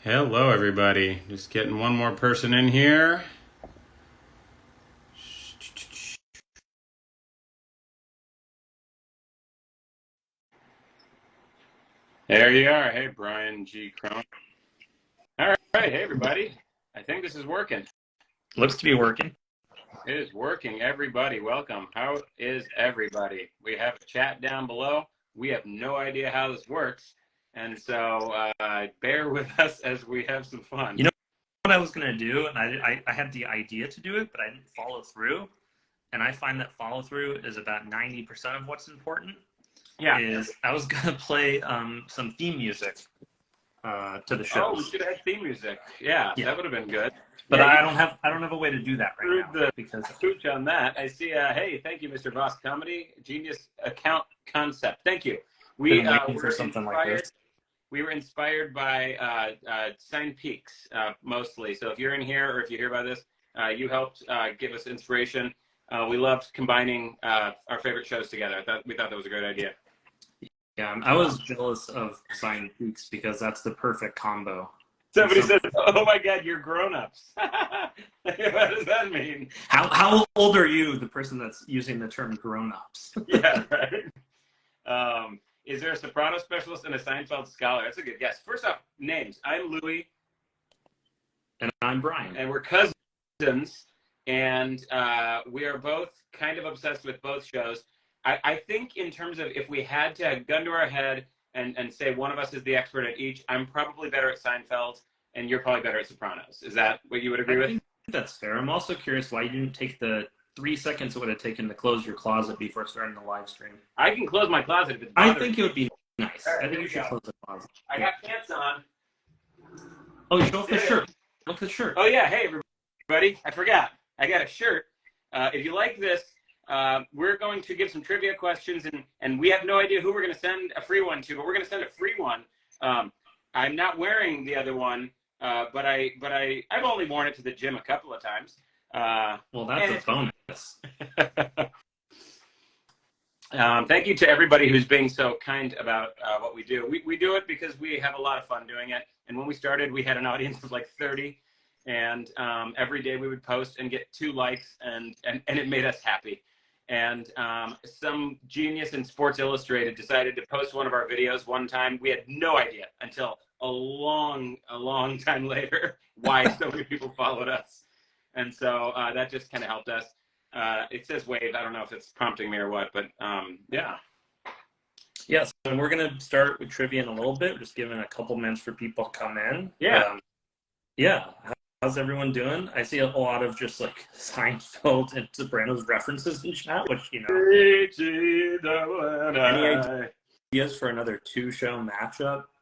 Hello, everybody. Just getting one more person in here. There you are. Hey, Brian G. Crone. All right. Hey, everybody. I think this is working. Looks to be working. It is working. Everybody, welcome. How is everybody? We have a chat down below. We have no idea how this works. And so bear with us as we have some fun. You know what I was going to do? And I had the idea to do it, but I didn't follow through. And I find that follow through is about 90% of what's important. Yeah. I was going to play some theme music to the show. Oh, we should have had theme music. Yeah, that would have been good. But yeah, I don't have a way to do that right now. Because pooch on that. I see. Hey, thank you, Mr. Voss Comedy, genius account concept. Thank you. We waiting for something like this. We were inspired by Sign Peaks mostly. So if you're in here or if you hear about this, you helped give us inspiration. We loved combining our favorite shows together. We thought that was a great idea. Yeah, I was jealous of Sign Peaks because that's the perfect combo. Somebody says, "Oh my God, you're grown-ups." What does that mean? How old are you? The person that's using the term grown-ups. Yeah, right. Is there a soprano specialist and a Seinfeld scholar? That's a good guess. First off, names. I'm Louie. And I'm Brian. And we're cousins. And we are both kind of obsessed with both shows. I think in terms of if we had to have gun to our head and say one of us is the expert at each, I'm probably better at Seinfeld, and you're probably better at Sopranos. Is that what you would agree with? I think that's fair. I'm also curious why you didn't take the 3 seconds it would have taken to close your closet before starting the live stream. I can close my closet if it's I think it would be nice. Right, I think you should close the closet. I got pants on. Oh, you show off the shirt. Look at the shirt. Oh, yeah. Hey, everybody. I forgot. I got a shirt. If you like this, we're going to give some trivia questions, and we have no idea who we're going to send a free one to, but we're going to send a free one. I'm not wearing the other one, but I've only worn it to the gym a couple of times. Well, that's a bonus. Thank you to everybody who's being so kind about what we do. We do it because we have a lot of fun doing it. And when we started, we had an audience of like 30. And every day we would post and get 2 likes, and it made us happy. And some genius in Sports Illustrated decided to post one of our videos one time. We had no idea until a long time later why so many people followed us. And so that just kind of helped us. It says wave. I don't know if it's prompting me or what, but yeah. Yes, and we're going to start with trivia in a little bit. We're just giving a couple minutes for people to come in. Yeah. Yeah. How's everyone doing? I see a lot of just like Seinfeld and Sopranos references in chat, which, you know. Any ideas for another 2-show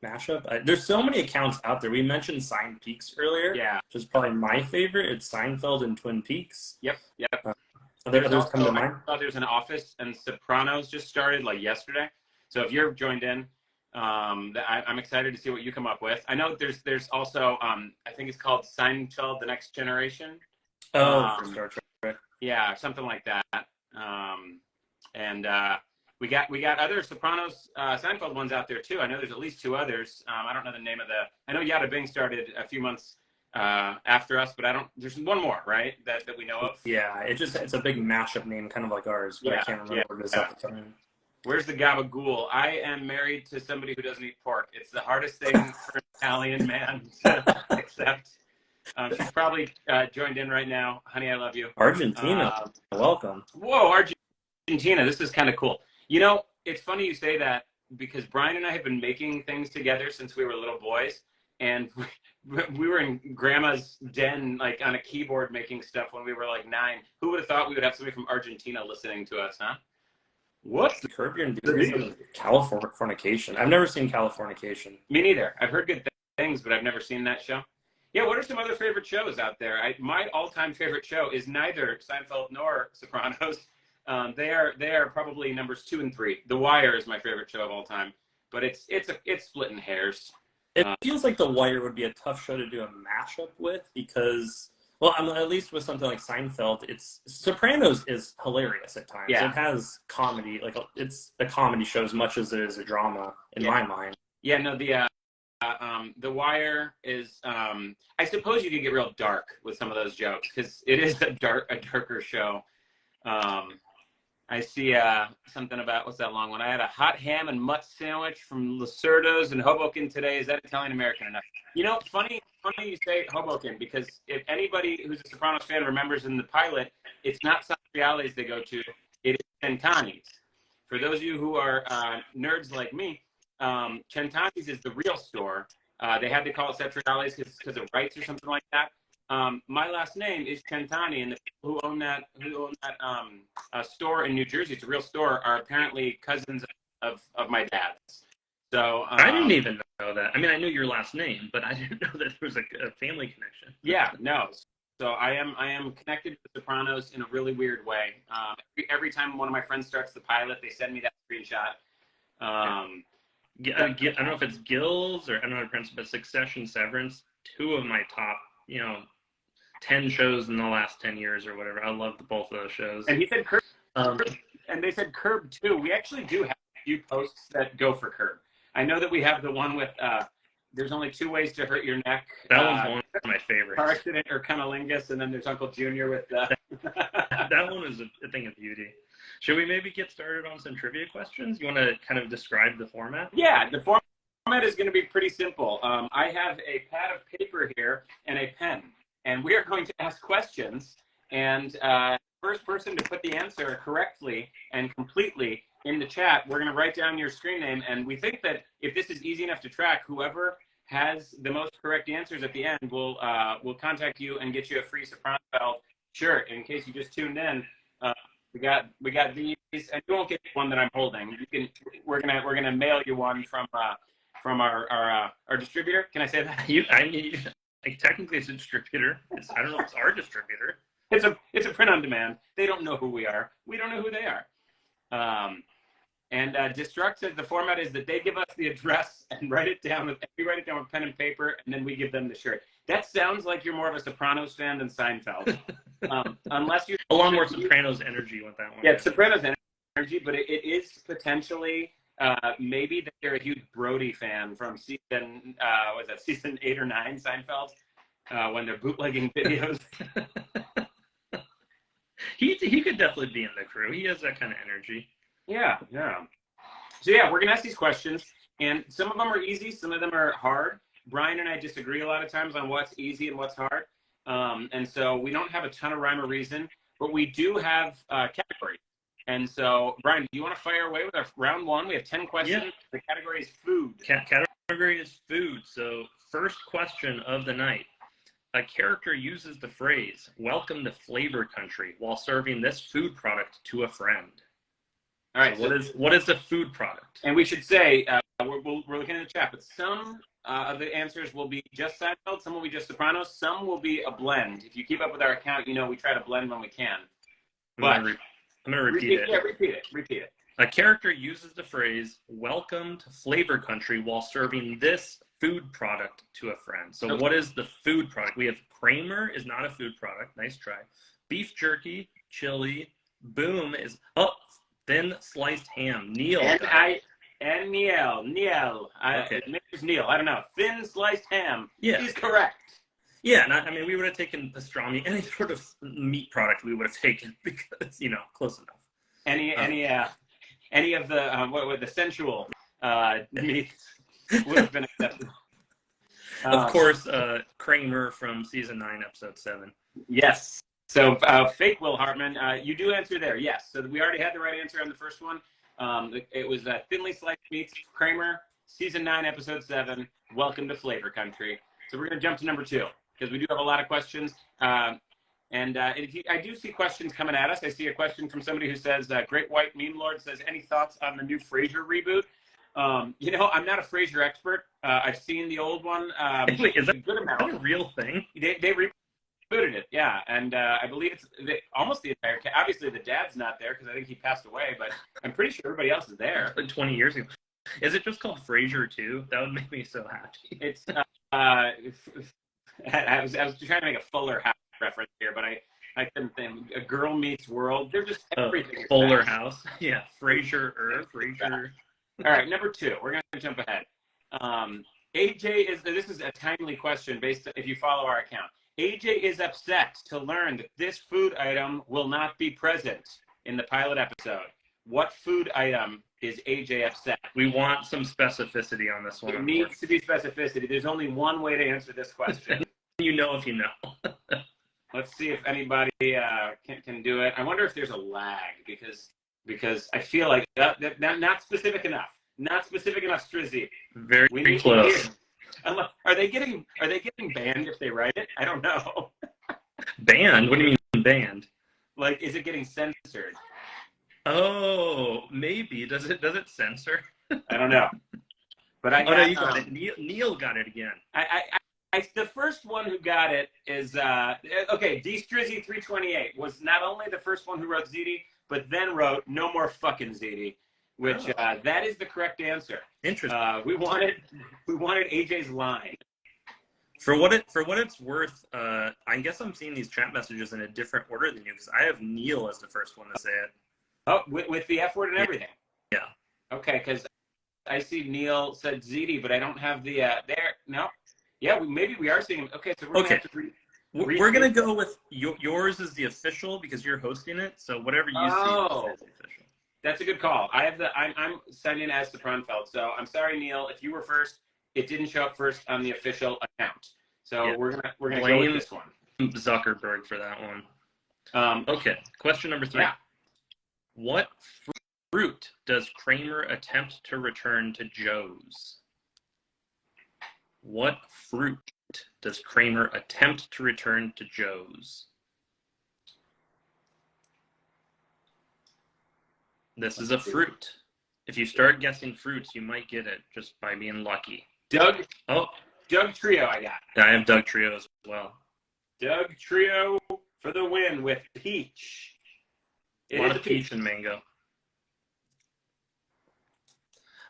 mashup? There's so many accounts out there. We mentioned Sign Peaks earlier. Yeah. Which is probably my favorite. It's Seinfeld and Twin Peaks. Yep. Are there others come to mind? I thought there's an Office and Sopranos just started like yesterday. So if you're joined in, I'm excited to see what you come up with. I know there's also I think it's called Seinfeld: The Next Generation. Oh, for Star Trek. Yeah, something like that. And we got other Sopranos Seinfeld ones out there too. I know there's at least 2 others. I don't know the name of the. I know Yada Bing started a few months after us, but I don't. There's one more, right? That we know of. Yeah, it's a big mashup name, kind of like ours, but I can't remember what it is at the time. Where's the gabagool? I am married to somebody who doesn't eat pork. It's the hardest thing for an Italian man to accept. She's probably joined in right now. Honey, I love you. Argentina, welcome. Whoa, Argentina. This is kind of cool. You know, it's funny you say that because Brian and I have been making things together since we were little boys. And we were in Grandma's den, like on a keyboard making stuff when we were like 9. Who would have thought we would have somebody from Argentina listening to us, huh? What's the Curb Your Enthusiasm? Californication. I've never seen Californication. Me neither. I've heard good things, but I've never seen that show. Yeah, what are some other favorite shows out there? My all-time favorite show is neither Seinfeld nor Sopranos. They are probably numbers 2 and 3. The Wire is my favorite show of all time, but it's splitting hairs. It feels like The Wire would be a tough show to do a mashup with because. Well, at least with something like Seinfeld, Sopranos is hilarious at times. Yeah. It has comedy, like it's a comedy show as much as it is a drama in my mind. Yeah, no, The Wire is, I suppose you could get real dark with some of those jokes because it is a darker show. I see something about, what's that long one? I had a hot ham and mutt sandwich from Lacerda's in Hoboken today. Is that Italian American enough? You know, funny you say Hoboken, because if anybody who's a Sopranos fan remembers in the pilot, it's not Satriali's they go to, it is Centani's. For those of you who are nerds like me, Centani's is the real store. They had to call it Satriali's because of rights or something like that. My last name is Centani, and the people who own that store in New Jersey, it's a real store, are apparently cousins of my dad's. So I didn't even know that. I mean, I knew your last name, but I didn't know that there was a family connection. Yeah, no. So I am connected to The Sopranos in a really weird way. Every time one of my friends starts the pilot, they send me that screenshot. I don't know if it's Gills or I don't know how to pronounce it, but Succession, Severance, two of my top, 10 shows in the last 10 years or whatever. I loved both of those shows. And he said Curb, and they said Curb too. We actually do have a few posts that go for Curb. I know that we have the one with there's only 2 ways to hurt your neck. That was one of my favorites. Car accident or cunnilingus, and then there's Uncle Junior with that one was a thing of beauty. Should we maybe get started on some trivia questions? You want to kind of describe the format? Yeah, the format is going to be pretty simple. I have a pad of paper here and a pen, and we are going to ask questions, and first person to put the answer correctly and completely in the chat, we're going to write down your screen name, and we think that if this is easy enough to track, whoever has the most correct answers at the end will contact you and get you a free Sopranfeld shirt. In case you just tuned in, we got these, and you won't get one that I'm holding. We're gonna mail you one from our distributor. Can I say that? Technically it's a distributor. I don't know if it's our distributor. It's a print on demand. They don't know who we are. We don't know who they are. Destruct says the format is that they give us the address and write it down with pen and paper, and then we give them the shirt. That sounds like you're more of a Sopranos fan than Seinfeld. Unless you're a lot more Sopranos energy with that one. Yeah, Sopranos energy, but it is potentially maybe that you're a huge Brody fan from season 8 or 9 Seinfeld, when they're bootlegging videos. He could definitely be in the crew. He has that kind of energy. Yeah. So yeah, we're gonna ask these questions, and some of them are easy, some of them are hard. Brian and I disagree a lot of times on what's easy and what's hard, and so we don't have a ton of rhyme or reason, but we do have categories. And so, Brian, do you want to fire away with our round 1? We have 10 questions. Yeah. The category is food. Category is food. So first question of the night. A character uses the phrase, "Welcome to Flavor Country," while serving this food product to a friend. All right. So what is the food product? And we should say, we're looking at the chat, but some of the answers will be just Seinfeld, some will be just Sopranos, some will be a blend. If you keep up with our account, we try to blend when we can. I'm going to repeat it. Yeah, repeat it. A character uses the phrase, "Welcome to Flavor Country," while serving this food product to a friend. So what is the food product? We have Kramer is not a food product. Nice try. Beef jerky, chili. Boom is thin sliced ham. Neil. Neil. Okay. Maybe it's Neil. I don't know. Thin sliced ham. Yeah. Is correct. Yeah, we would have taken pastrami, any sort of meat product we would have taken because, close enough. Any of the sensual meats would have been acceptable. Of course, Kramer from season 9, episode 7. Yes. So fake Will Hartman, you do answer there. Yes. So we already had the right answer on the first one. It was thinly sliced meats. Kramer, season 9, episode 7. Welcome to Flavor Country. So we're going to jump to number 2 because we do have a lot of questions. I do see questions coming at us. I see a question from somebody who says, Great White Meme Lord says, any thoughts on the new Frasier reboot? I'm not a Frasier expert. I've seen the old one. Wait, is that a good amount. A real thing? They rebooted it, yeah. And I believe it's almost the entire cast. Obviously, the dad's not there because I think he passed away, but I'm pretty sure everybody else is there. Like 20 years ago. Is it just called Frasier 2? That would make me so happy. It's I was trying to make a Fuller House reference here, but I couldn't think. A Girl Meets World. They're just everything. Fuller House. Yeah, Frasier. All right, number 2. We're going to jump ahead. AJ this is a timely question based if you follow our account. AJ is upset to learn that this food item will not be present in the pilot episode. What food item is AJ upset? We want some specificity on this one. There needs to be specificity. There's only one way to answer this question. You know if you know. Let's see if anybody can do it. I wonder if there's a lag because I feel like that not specific enough. Not specific enough, Strizzy. Very close. Are they getting banned if they write it? I don't know. Banned? What do you mean banned? Like, is it getting censored? Oh, maybe. Does it censor? I don't know. But I no, you got it. Neil got it again. The first one who got it is okay. D Strizzy 328 was not only the first one who wrote ZD, but then wrote "No more fucking ZD," which that is the correct answer. Interesting. We wanted AJ's line. For what it's worth, I guess I'm seeing these chat messages in a different order than you because I have Neil as the first one to say it. Oh, with the F word and everything. Yeah. Okay, because I see Neil said ZD, but I don't have the there. No. Yeah, maybe we are seeing. Okay, so we're gonna have to we're gonna go with yours is the official because you're hosting it. So whatever you see is the official. That's a good call. I'm signed in as Sopranfeld, so I'm sorry, Neil. If you were first, it didn't show up first on the official account. So we're gonna go with this one. Zuckerberg for that one. Okay, question number 3. Yeah. What fruit does Kramer attempt to return to Joe's? What fruit does Kramer attempt to return to Joe's? This is a fruit. If you start guessing fruits, you might get it just by being lucky. Doug? Oh. Doug Trio I got. I have Doug Trio as well. Doug Trio for the win with peach. A lot of peach and mango.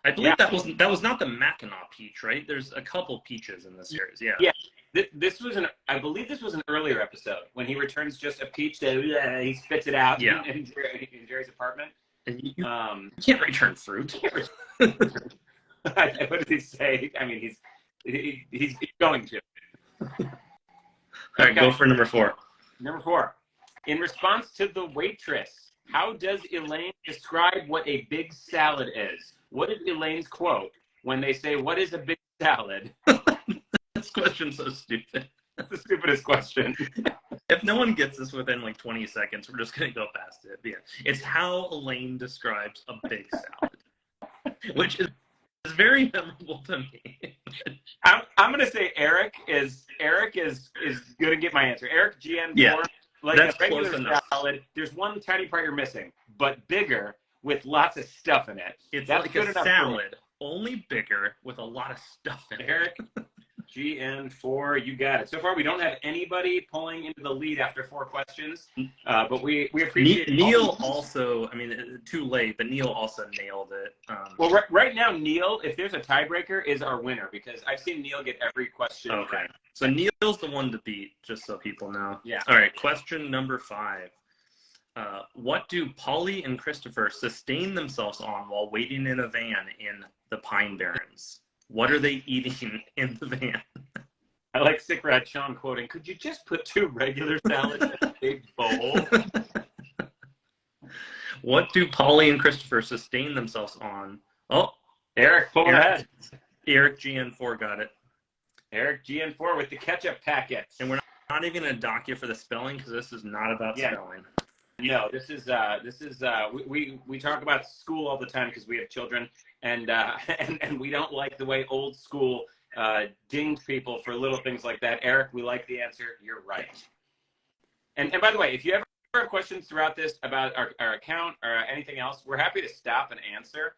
I believe that was not the Mackinac peach, right? There's a couple peaches in this series. Yeah. Yeah. I believe this was an earlier episode when he returns just a peach that he spits it out in Jerry's apartment. And you can't return fruit. What did he say? I mean, he's going to. All right, go for number 4. Number 4. In response to the waitress, how does Elaine describe what a big salad is? What is Elaine's quote when they say, "What is a big salad?" This question's so stupid. That's the stupidest question. If no one gets this within like 20 seconds, we're just going to go past it. Yeah. It's how Elaine describes a big salad, which is very memorable to me. I'm going to say Eric is going to get my answer. Eric GN4, like that's a regular close enough. salad. There's one tiny part you're missing, but bigger with lots of stuff in it. It's That's like good a enough salad, only bigger with a lot of stuff in it. Eric GN4, you got it. So far, we don't have anybody pulling into the lead after 4 questions, but we appreciate Neil also, I mean, too late, but Neil also nailed it. Well, right now, Neil, if there's a tiebreaker, is our winner because I've seen Neil get every question right. So Neil's the one to beat, just so people know. Yeah. All right, question number 5. What do Polly and Christopher sustain themselves on while waiting in a van in the Pine Barrens? What are they eating in the van? I like Sick Rat Sean quoting, "Could you just put 2 regular salads in a big bowl?" What do Polly and Christopher sustain themselves on? Oh, Eric, pull ahead. Eric GN4 got it. Eric GN4 with the ketchup packets. And we're not even going to dock you for the spelling because this is not about spelling. No, this is we talk about school all the time because we have children, and we don't like the way old school dinged people for little things like that. Eric, we like the answer. You're right. And by the way, if you ever have questions throughout this about our account or anything else, we're happy to stop and answer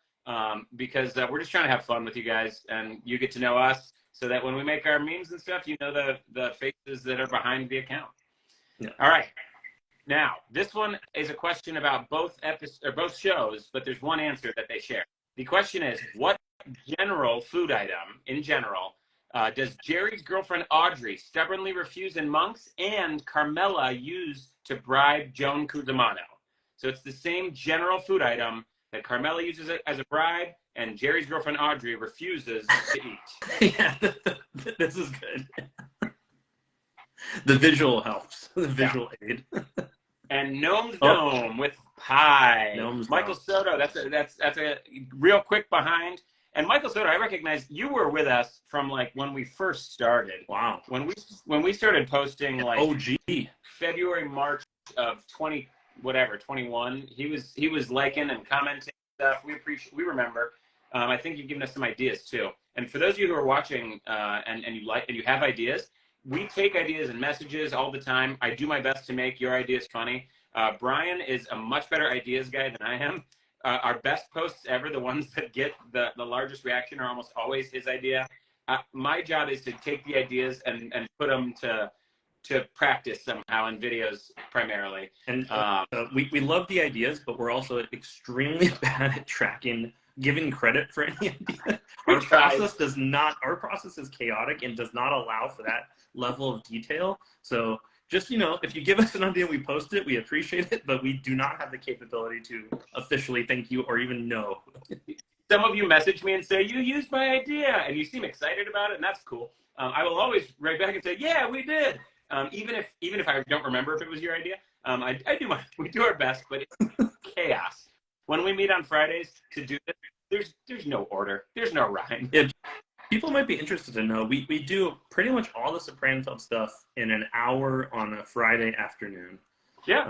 because we're just trying to have fun with you guys, and you get to know us so that when we make our memes and stuff, you know the faces that are behind the account. Yeah. All right. Now, this one is a question about both shows, but there's one answer that they share. The question is, what general food item, in general, does Jerry's girlfriend Audrey stubbornly refuse in Monks and Carmela use to bribe Joan Cusimano? So it's the same general food item that Carmela uses as a bribe, and Jerry's girlfriend Audrey refuses to eat. Yeah, this is good. The visual helps. The visual aid. And Gnome's Dome with pie. Gnome's Michael Soto, that's a real quick behind. And Michael Soto, I recognize you were with us from like when we first started. Wow. When we started posting like OG February, March of 21. He was liking and commenting stuff. We remember. I think you've given us some ideas too. And for those of you who are watching and you have ideas, we take ideas and messages all the time. I do my best to make your ideas funny. Brian is a much better ideas guy than I am. Our best posts ever, the ones that get the largest reaction, are almost always his idea. My job is to take the ideas and put them to practice somehow in videos primarily. And we love the ideas, but we're also extremely bad at tracking, giving credit for any idea. Our process is chaotic and does not allow for that level of detail. So just, if you give us an idea, we post it, we appreciate it, but we do not have the capability to officially thank you or even know. Some of you message me and say, you used my idea, and you seem excited about it, and that's cool. I will always write back and say, yeah, we did. Even if I don't remember if it was your idea, we do our best, but it's chaos. When we meet on Fridays to do this, there's no order. There's no rhyme. Yeah, people might be interested to know, we do pretty much all the Sopranfeld stuff in an hour on a Friday afternoon. Yeah.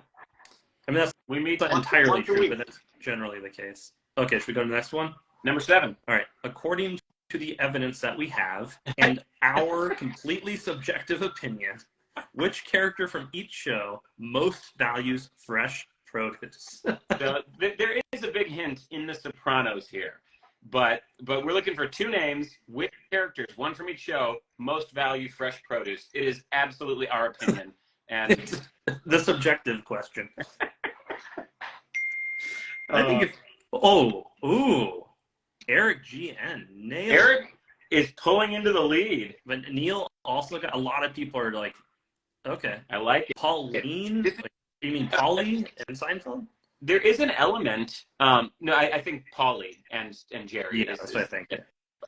I mean, we meet not entirely true, but that's generally the case. Okay, should we go to the next one? Number 7. All right. According to the evidence that we have and our completely subjective opinion, which character from each show most values fresh produce? So, there is a big hint in The Sopranos here, but we're looking for 2 names. Which characters, one from each show, most value fresh produce? It is absolutely our opinion, and it's the subjective question. I think Eric GN nailed. Eric is pulling into the lead, but Neil also got a lot of people are like, okay, I like it. Pauline, you mean Paulie and Seinfeld? There is an element. No, I think Paulie and Jerry. Yeah, that's what I think.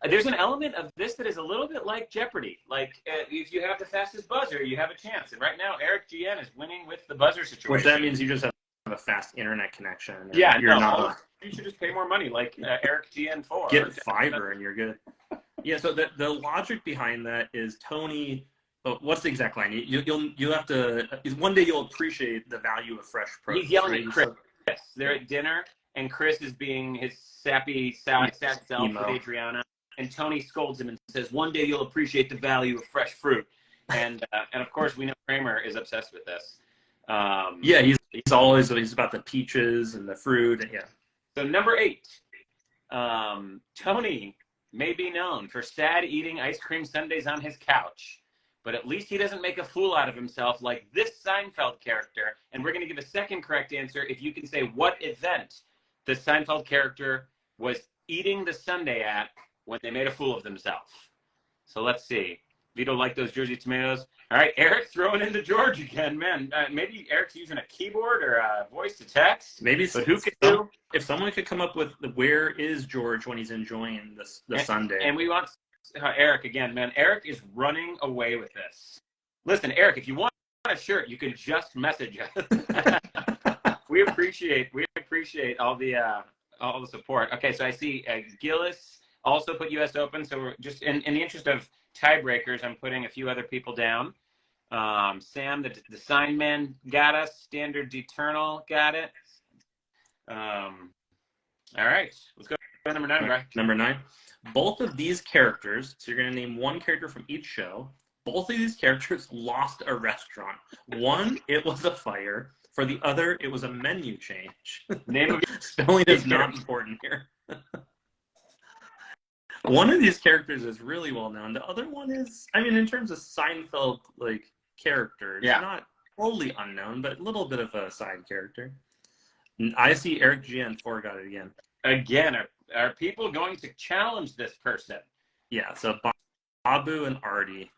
There's an element of this that is a little bit like Jeopardy. Like if you have the fastest buzzer, you have a chance. And right now, Eric GN is winning with the buzzer situation. Which that means you just have a fast internet connection. Yeah, you should just pay more money, like Eric GN4. Get fiber and you're good. Yeah. So the logic behind that is Tony. What's the exact line? You'll have to. One day you'll appreciate the value of fresh produce. He's yelling at Chris. They're at dinner, and Chris is being his sappy, sad self with Adriana. And Tony scolds him and says, "One day you'll appreciate the value of fresh fruit." And of course, we know Kramer is obsessed with this. Yeah, he's about the peaches and the fruit. And yeah. So number 8, Tony may be known for sad eating ice cream sundaes on his couch, but at least he doesn't make a fool out of himself like this Seinfeld character. And we're going to give a second correct answer if you can say what event the Seinfeld character was eating the sundae at when they made a fool of themselves. So let's see. Vito liked those Jersey tomatoes. All right, Eric throwing into George again, man. Maybe Eric's using a keyboard or a voice to text. Maybe, but who could do? If someone could come up with where is George when he's enjoying the sundae. And we want Eric again, man. Eric is running away with this. Listen, Eric, if you want a shirt, you can just message us. We appreciate all the support. Okay, so I see Gillis also put U.S. Open. So we're just in the interest of tiebreakers, I'm putting a few other people down. Sam, the sign man, got us. Standard Eternal got it. All right, let's go to number 9, right? Number 9. Both of these characters, so you're going to name one character from each show. Both of these characters lost a restaurant. One, it was a fire. For the other, it was a menu change. Name of spelling is not important here. One of these characters is really well known. The other one is, I mean, in terms of Seinfeld characters, not totally unknown, but a little bit of a side character. I see Eric GN4 got it again. Again, are people going to challenge this person? Yeah, so Babu and Artie.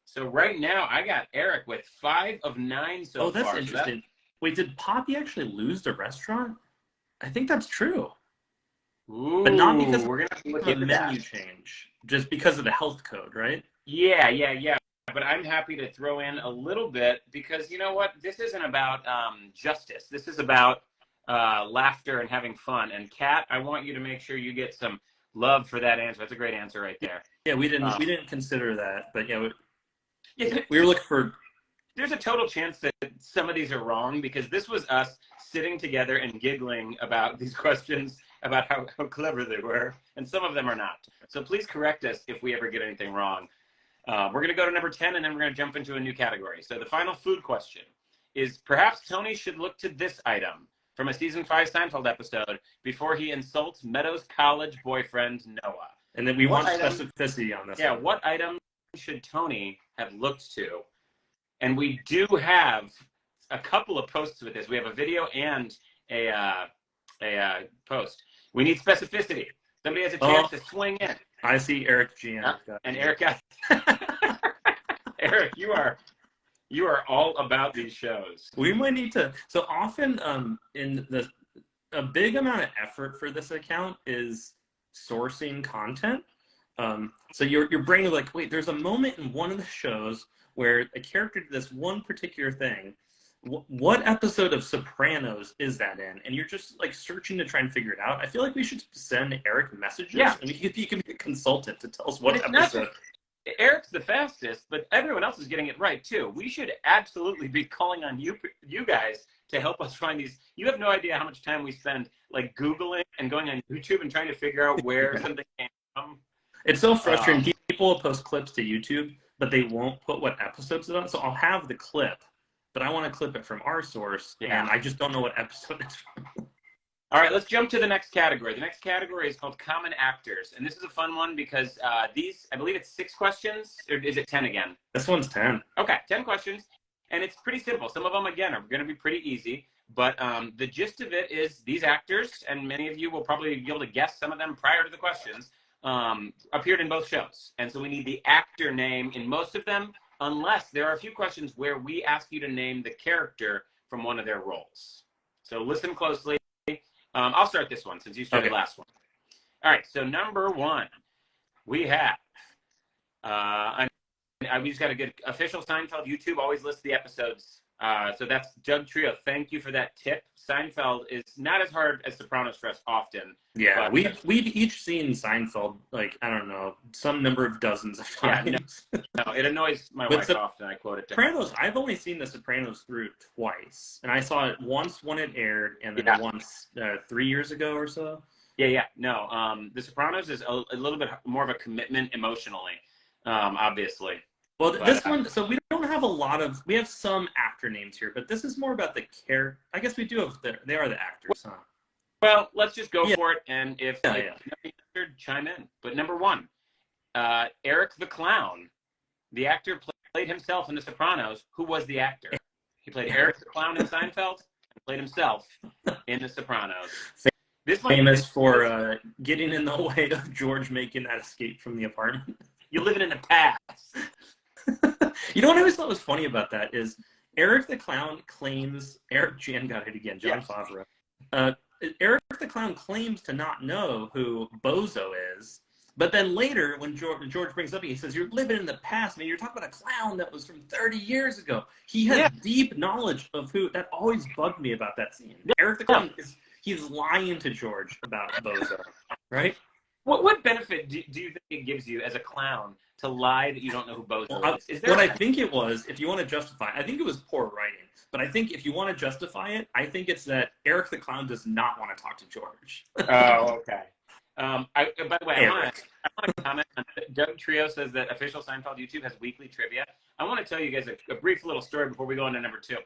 So right now, I got Eric with 5 of 9 so far. Oh, that's interesting. Wait, did Poppy actually lose the restaurant? I think that's true. But not because Ooh, we're gonna have to look of a into menu that. change, just because of the health code, right? Yeah. But I'm happy to throw in a little bit because you know what? This isn't about justice. This is about laughter and having fun. And Kat, I want you to make sure you get some love for that answer. That's a great answer right there. Yeah, we Um, didn't consider that, but yeah, yeah, we were looking for. there's a total chance that some of these are wrong because this was us sitting together and giggling about these questions about how clever they were, and some of them are not. So please correct us if we ever get anything wrong. We're going to go to number 10, and then we're going to jump into a new category. So the final food question is perhaps Tony should look to this item from a season 5 Seinfeld episode before he insults Meadows' college boyfriend, Noah. And then we What want item, specificity on this yeah, one. what item should Tony have looked to? And we do have a couple of posts with this. We have a video and a post. We need specificity. Somebody has a chance to swing in. I see Eric G. And Eric got Eric, you are all about these shows. We might need to. So often, a big amount of effort for this account is sourcing content. So your brain is like, wait, there's a moment in one of the shows where a character did this one particular thing. What episode of Sopranos is that in? And you're just like searching to try and figure it out. I feel like we should send Eric messages. Yeah. And he can be a consultant to tell us what episode. Eric's the fastest, but everyone else is getting it right too. We should absolutely be calling on you guys to help us find these. You have no idea how much time we spend like Googling and going on YouTube and trying to figure out where something came from. It's so frustrating. People will post clips to YouTube, but they won't put what episodes it's on. So I'll have the clip, but I want to clip it from our source, and I just don't know what episode it's from. All right, let's jump to the next category. The next category is called Common Actors, and this is a fun one because these, I believe it's 6 questions, or is it 10 again? This one's 10. Okay, 10 questions, and it's pretty simple. Some of them, again, are going to be pretty easy, but the gist of it is these actors, and many of you will probably be able to guess some of them prior to the questions, appeared in both shows. And so we need the actor name in most of them, unless there are a few questions where we ask you to name the character from one of their roles. So listen closely. I'll start this one since you started last one. All right, so number 1, we have, we just got a good official Seinfeld YouTube always lists the episodes. So that's Doug Trio. Thank you for that tip. Seinfeld is not as hard as Sopranos for us often. Yeah, we've each seen Seinfeld, like, I don't know, some number of dozens of times. Yeah, no, it annoys my wife often. I quote it. Sopranos, I've only seen The Sopranos through twice. And I saw it once when it aired, and then once 3 years ago or so. Yeah. No, The Sopranos is a little bit more of a commitment emotionally, obviously. Well, this one, so we don't have a lot of, we have some actor names here, but this is more about the character. I guess we do have, they are the actors, huh? Well, let's just go for it, and if chime in. But number 1, Eric the Clown, the actor played himself in The Sopranos. Who was the actor? He played Eric the Clown in Seinfeld and played himself in The Sopranos. This one famous for getting in the way of George making that escape from the apartment. You're living in the past. You know what I always thought was funny about that is Eric the Clown claims, Eric Jan got it again, John Favreau. Eric the Clown claims to not know who Bozo is, but then later when George brings up, he says, you're living in the past. I mean, you're talking about a clown that was from 30 years ago. He has deep knowledge of who, that always bugged me about that scene. Eric the Clown, he's lying to George about Bozo, right? What benefit do you think it gives you as a clown to lie that you don't know who Bozo is? What I think it was, if you want to justify, I think it was poor writing. But I think if you want to justify it, I think it's that Eric the Clown does not want to talk to George. Oh, okay. By the way, I want to comment on Doug Trio says that official Seinfeld YouTube has weekly trivia. I want to tell you guys a brief little story before we go on to number 2.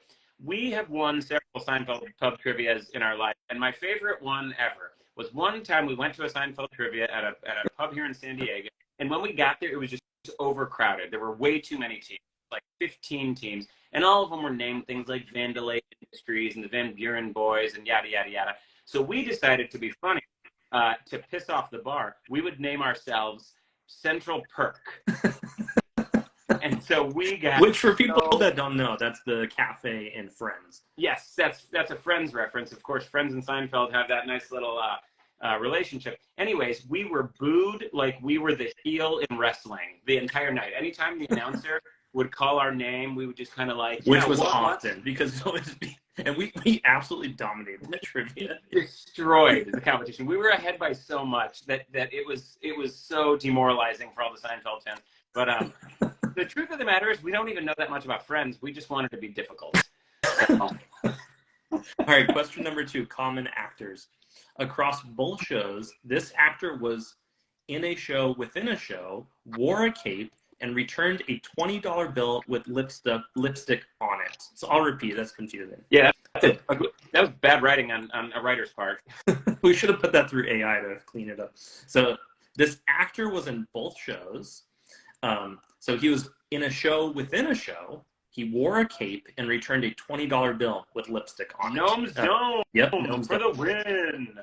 We have won several Seinfeld pub trivias in our life, and my favorite one ever was one time we went to a Seinfeld trivia at a pub here in San Diego, and when we got there, it was just overcrowded. There were way too many teams, like 15 teams, and all of them were named things like Vandelay Industries and the Van Buren Boys and yada, yada, yada. So we decided to be funny, to piss off the bar. We would name ourselves Central Perk. And so we got... Which, for people that don't know, that's the cafe in Friends. Yes, that's a Friends reference. Of course, Friends and Seinfeld have that nice little relationship. Anyways, we were booed like we were the heel in wrestling the entire night. Anytime the announcer would call our name, we would just kind of like... Which was often, because it was... And we absolutely dominated the trivia. Destroyed the competition. We were ahead by so much that it was so demoralizing for all the Seinfeld fans. But the truth of the matter is we don't even know that much about Friends. We just wanted to be difficult. So. All right, question number 2, common actors. Across both shows, this actor was in a show within a show, wore a cape, and returned a $20 bill with lipstick on it. So I'll repeat, that's confusing. Yeah, that was bad writing on a writer's part. We should have put that through AI to clean it up. So this actor was in both shows. So he was in a show within a show. He wore a cape and returned a $20 bill with lipstick on it. Gnomes Dome! Yep, Gnomes for Dome. the win!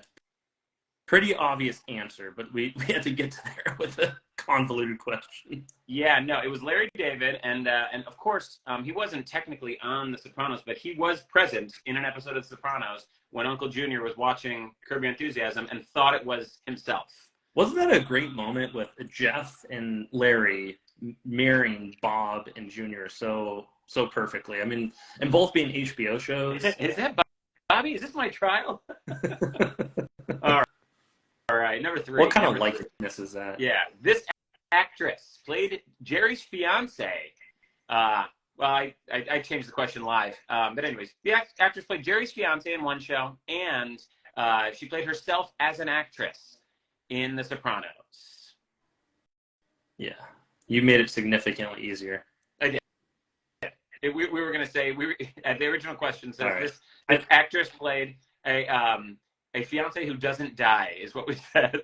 Pretty obvious answer, but we had to get to there with a convoluted question. Yeah, no, it was Larry David, and of course, he wasn't technically on The Sopranos, but he was present in an episode of The Sopranos when Uncle Junior was watching Curb Your Enthusiasm and thought it was himself. Wasn't that a great moment with Jeff and Larry marrying Bob and Junior so perfectly? I mean, and both being HBO shows. Is that Bobby? Is this my trial? All right, number 3. What kind of likeness is that? Yeah, this actress played Jerry's fiance. Well, I changed the question live. But anyways, the actress played Jerry's fiance in one show, and she played herself as an actress in The Sopranos. Yeah, you made it significantly easier. I did. We were going to say, the original question says Right. this actress played a fiance who doesn't die, is what we said.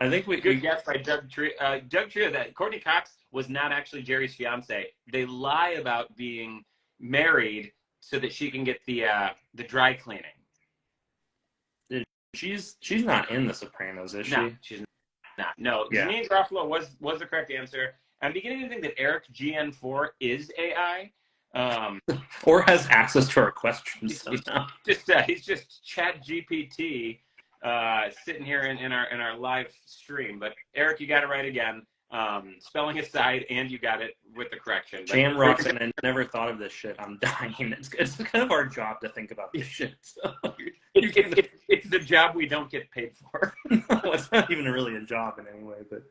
I think Good guess by Doug Trio that Courtney Cox was not actually Jerry's fiance. They lie about being married so that she can get the dry cleaning. She's not in The Sopranos, is she? No, she's not. No, Yeah. Janine Garofalo was the correct answer. I'm beginning to think that Eric GN4 is AI. Or has access to our questions somehow. He's just Chat GPT sitting here in our live stream. But Eric, you got it right again. Spelling aside, and you got it with the correction. Jam rocks, and I never thought of this shit. I'm dying. It's kind of our job to think about this shit. So it's the job we don't get paid for. No, it's not even really a job in any way, but.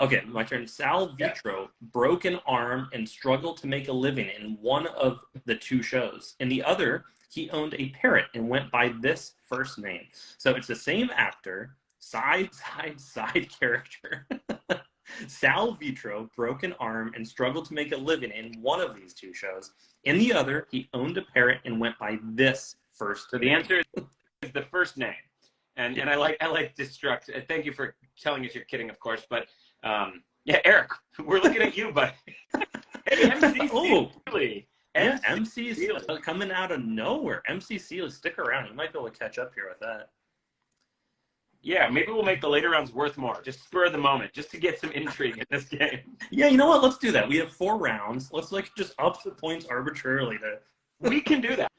Okay, my turn. Sal Vitro broke an arm and struggled to make a living in one of the 2 shows. In the other, he owned a parrot and went by this first name. So it's the same actor, side character. Sal Vitro broke an arm and struggled to make a living in one of these 2 shows. In the other, he owned a parrot and went by this first name. So the answer is the first name. And I like Destruct. Thank you for telling us you're kidding, of course. But yeah, Eric, we're looking at you, buddy. Hey, MC Seeley. Yeah, MC Seeley coming out of nowhere. MC Seeley, stick around. You might be able to catch up here with that. Yeah, maybe we'll make the later rounds worth more. Just spur of the moment, just to get some intrigue in this game. Yeah, you know what? Let's do that. We have 4 rounds. Let's just up the points arbitrarily. We can do that.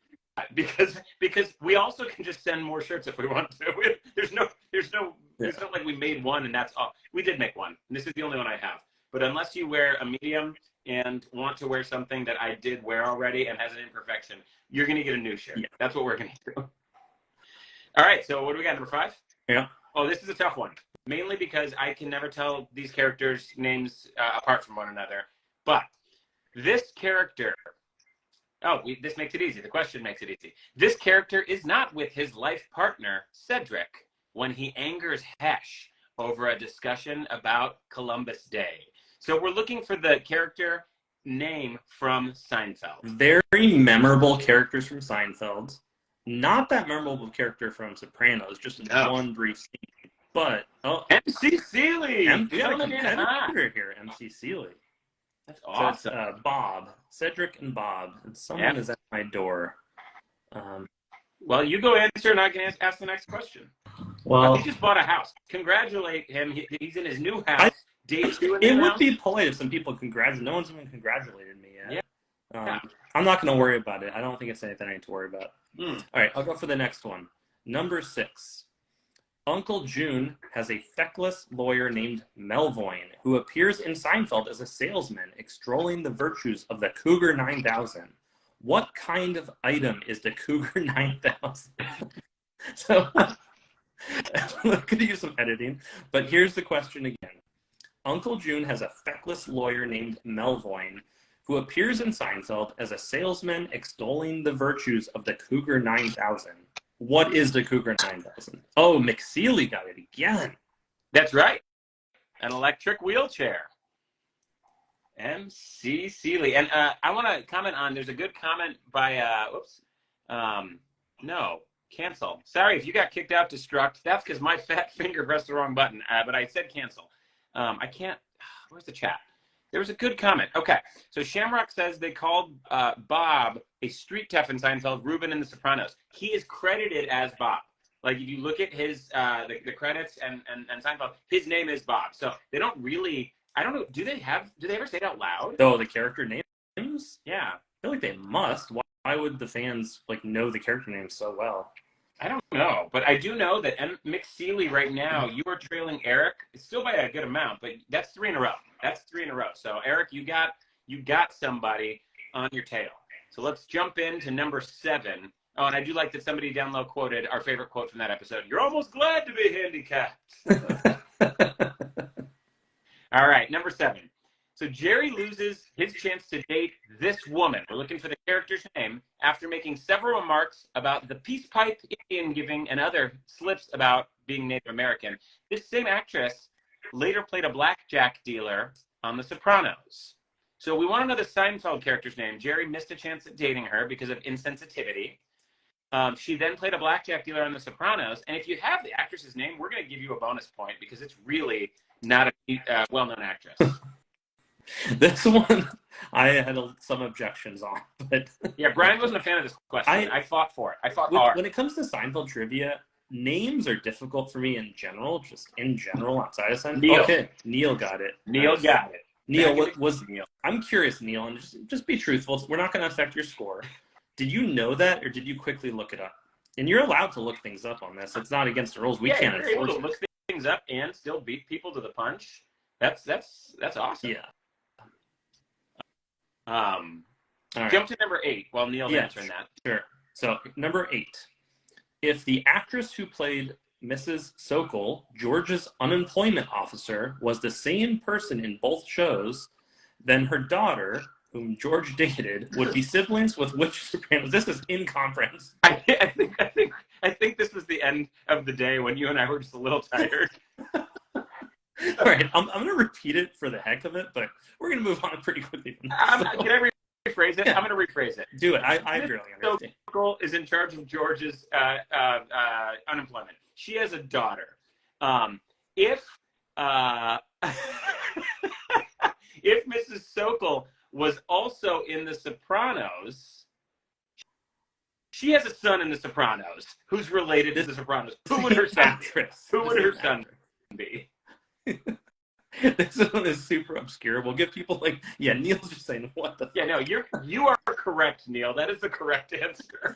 Because we also can just send more shirts if we want to. There's not like we made one and that's all. We did make one, and this is the only one I have. But unless you wear a medium and want to wear something that I did wear already and has an imperfection, you're going to get a new shirt. Yeah. That's what we're going to do. All right, so what do we got, number 5? Yeah. Oh, this is a tough one, mainly because I can never tell these characters' names apart from one another. But this character... this makes it easy. The question makes it easy. This character is not with his life partner, Cedric, when he angers Hesh over a discussion about Columbus Day. So we're looking for the character name from Seinfeld. Very memorable characters from Seinfeld. Not that memorable character from Sopranos, just one brief scene. But, MC Seeley! We got a competitor here, MC Seeley. That's awesome. So Bob, Cedric and Bob. And someone is at my door. Well, you go answer and I can ask the next question. Well, he just bought a house. Congratulate him. He's in his new house day 2 in It the would house? be polite if some people congratulated. No one's even congratulated me yet. Yeah. I'm not going to worry about it. I don't think it's anything I need to worry about. Mm. All right, I'll go for the next one. Number 6. Uncle June has a feckless lawyer named Melvoin who appears in Seinfeld as a salesman extolling the virtues of the Cougar 9000. What kind of item is the Cougar 9000? So, I'm going to use some editing, but here's the question again. Uncle June has a feckless lawyer named Melvoin who appears in Seinfeld as a salesman extolling the virtues of the Cougar 9000. What is the Cougar 9000? Oh, McSeely got it again. That's right. An electric wheelchair. MC Seeley. And I want to comment on, there's a good comment by, no, cancel. Sorry, if you got kicked out, Destruct, that's because my fat finger pressed the wrong button, but I said cancel. I can't, where's the chat? There was a good comment. Okay, so Shamrock says they called Bob a street tough in Seinfeld, Ruben in The Sopranos. He is credited as Bob. Like, if you look at his the credits and Seinfeld, his name is Bob. So they don't really, I don't know, do they ever say it out loud? Oh, the character names? Yeah. I feel like they must. Why would the fans like know the character names so well? I don't know, but I do know that McSeely right now, you are trailing Eric. It's still by a good amount, but that's 3 in a row. That's 3 in a row. So Eric, you got somebody on your tail. So let's jump into number 7. Oh, and I do like that somebody down low quoted our favorite quote from that episode. You're almost glad to be handicapped. All right, number 7. So Jerry loses his chance to date this woman. We're looking for the character's name after making several remarks about the peace pipe, Indian giving, and other slips about being Native American. This same actress later played a blackjack dealer on The Sopranos. So we want to know the Seinfeld character's name. Jerry missed a chance at dating her because of insensitivity. She then played a blackjack dealer on The Sopranos. And if you have the actress's name, we're going to give you a bonus point because it's really not a well-known actress. This one I had some objections on, but yeah, Brian wasn't a fan of this question. I fought for it. I fought hard. When it comes to Seinfeld trivia, names are difficult for me in general, just in general outside of Seinfeld. Neil. Okay, Neil got it. Neil got it. Neil, Neil? I'm curious, Neil, and just be truthful. We're not going to affect your score. Did you know that, or did you quickly look it up? And you're allowed to look things up on this. It's not against the rules. We can't enforce it. You're able to look things up and still beat people to the punch. That's awesome. Yeah. All right. Jump to number 8 while Neil's answering that. Sure. So number 8. If the actress who played Mrs. Sokol, George's unemployment officer, was the same person in both shows, then her daughter, whom George dated, would be siblings with which Sopranos? This is incomprehensible. I think this was the end of the day when you and I were just a little tired. All right, I'm going to repeat it for the heck of it, but we're going to move on pretty quickly. Can I rephrase it? Yeah. I'm going to rephrase it. Do it. I barely understand. Sokol is in charge of George's unemployment. She has a daughter. If Mrs. Sokol was also in The Sopranos, she has a son in The Sopranos who's related to The Sopranos. Who would her son be? This one is super obscure. We'll give people Neil's just saying, what the Yeah, no, you are correct, Neil. That is the correct answer.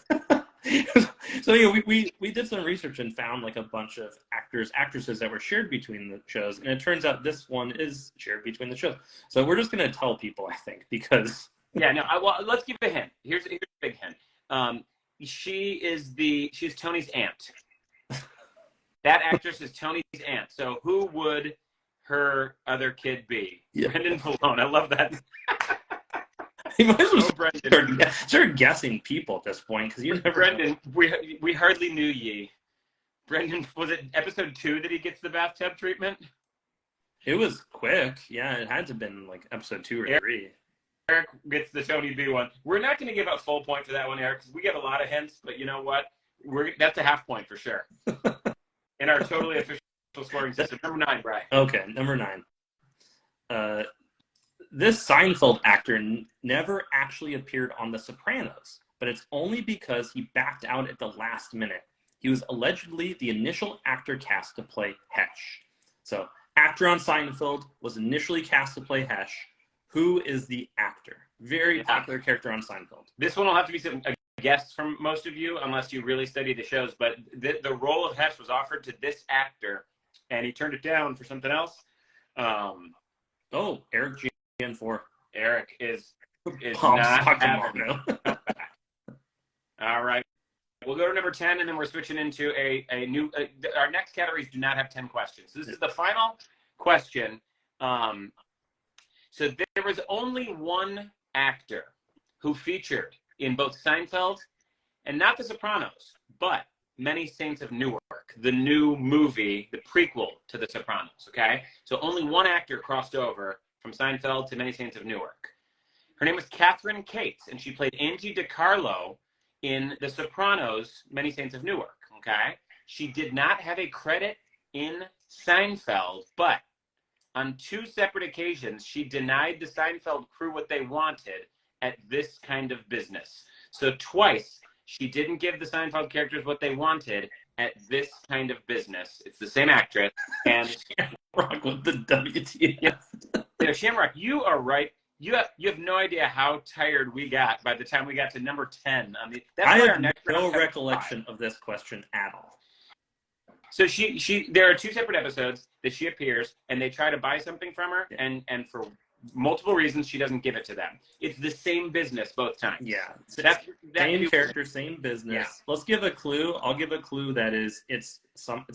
So yeah, we did some research and found a bunch of actresses that were shared between the shows, and it turns out this one is shared between the shows. So we're just going to tell people, I think, because let's give a hint. Here's a big hint. She's Tony's aunt. That actress is Tony's aunt. So who would her other kid be? Yeah. Brendan Malone. I love that. You might as well start guessing people at this point because you never. Brendan, we hardly knew ye. Brendan, was it episode 2 that he gets the bathtub treatment? It was quick. Yeah, it had to have been episode 2 or 3. Eric gets the Tony B one. We're not going to give a full point for that one, Eric, because we get a lot of hints. But you know what? That's a half point for sure. In our totally official scoring system. Number 9, Brian. Okay, number 9. This Seinfeld actor never actually appeared on The Sopranos, but it's only because he backed out at the last minute. He was allegedly the initial actor cast to play Hetch. So Actor on Seinfeld was initially cast to play Hesh. Who is the actor? Very popular character on Seinfeld. This one will have to be a guess from most of you, unless you really study the shows. But the role of Hesh was offered to this actor, and he turned it down for something else. Eric GN4. Eric is not having it. All right. We'll go to number 10, and then we're switching into a new our next categories do not have 10 questions. So this is the final question. So there was only one actor who featured in both Seinfeld and not The Sopranos, but Many Saints of Newark, the new movie, the prequel to The Sopranos, okay? So only one actor crossed over from Seinfeld to Many Saints of Newark. Her name was Catherine Cates, and she played Angie DiCarlo in The Sopranos, Many Saints of Newark, okay? She did not have a credit in Seinfeld, but on 2 separate occasions, she denied the Seinfeld crew what they wanted at this kind of business. So twice, she didn't give the Seinfeld characters what they wanted at this kind of business. It's the same actress. And Shamrock with the WTF. Shamrock, you are right. You have no idea how tired we got by the time we got to number 10. I have no recollection of this question at all. So there are 2 separate episodes that she appears, and they try to buy something from her, and for multiple reasons, she doesn't give it to them. It's the same business both times. Yeah. Same character, same business. Yeah. Let's give a clue. I'll give a clue that it's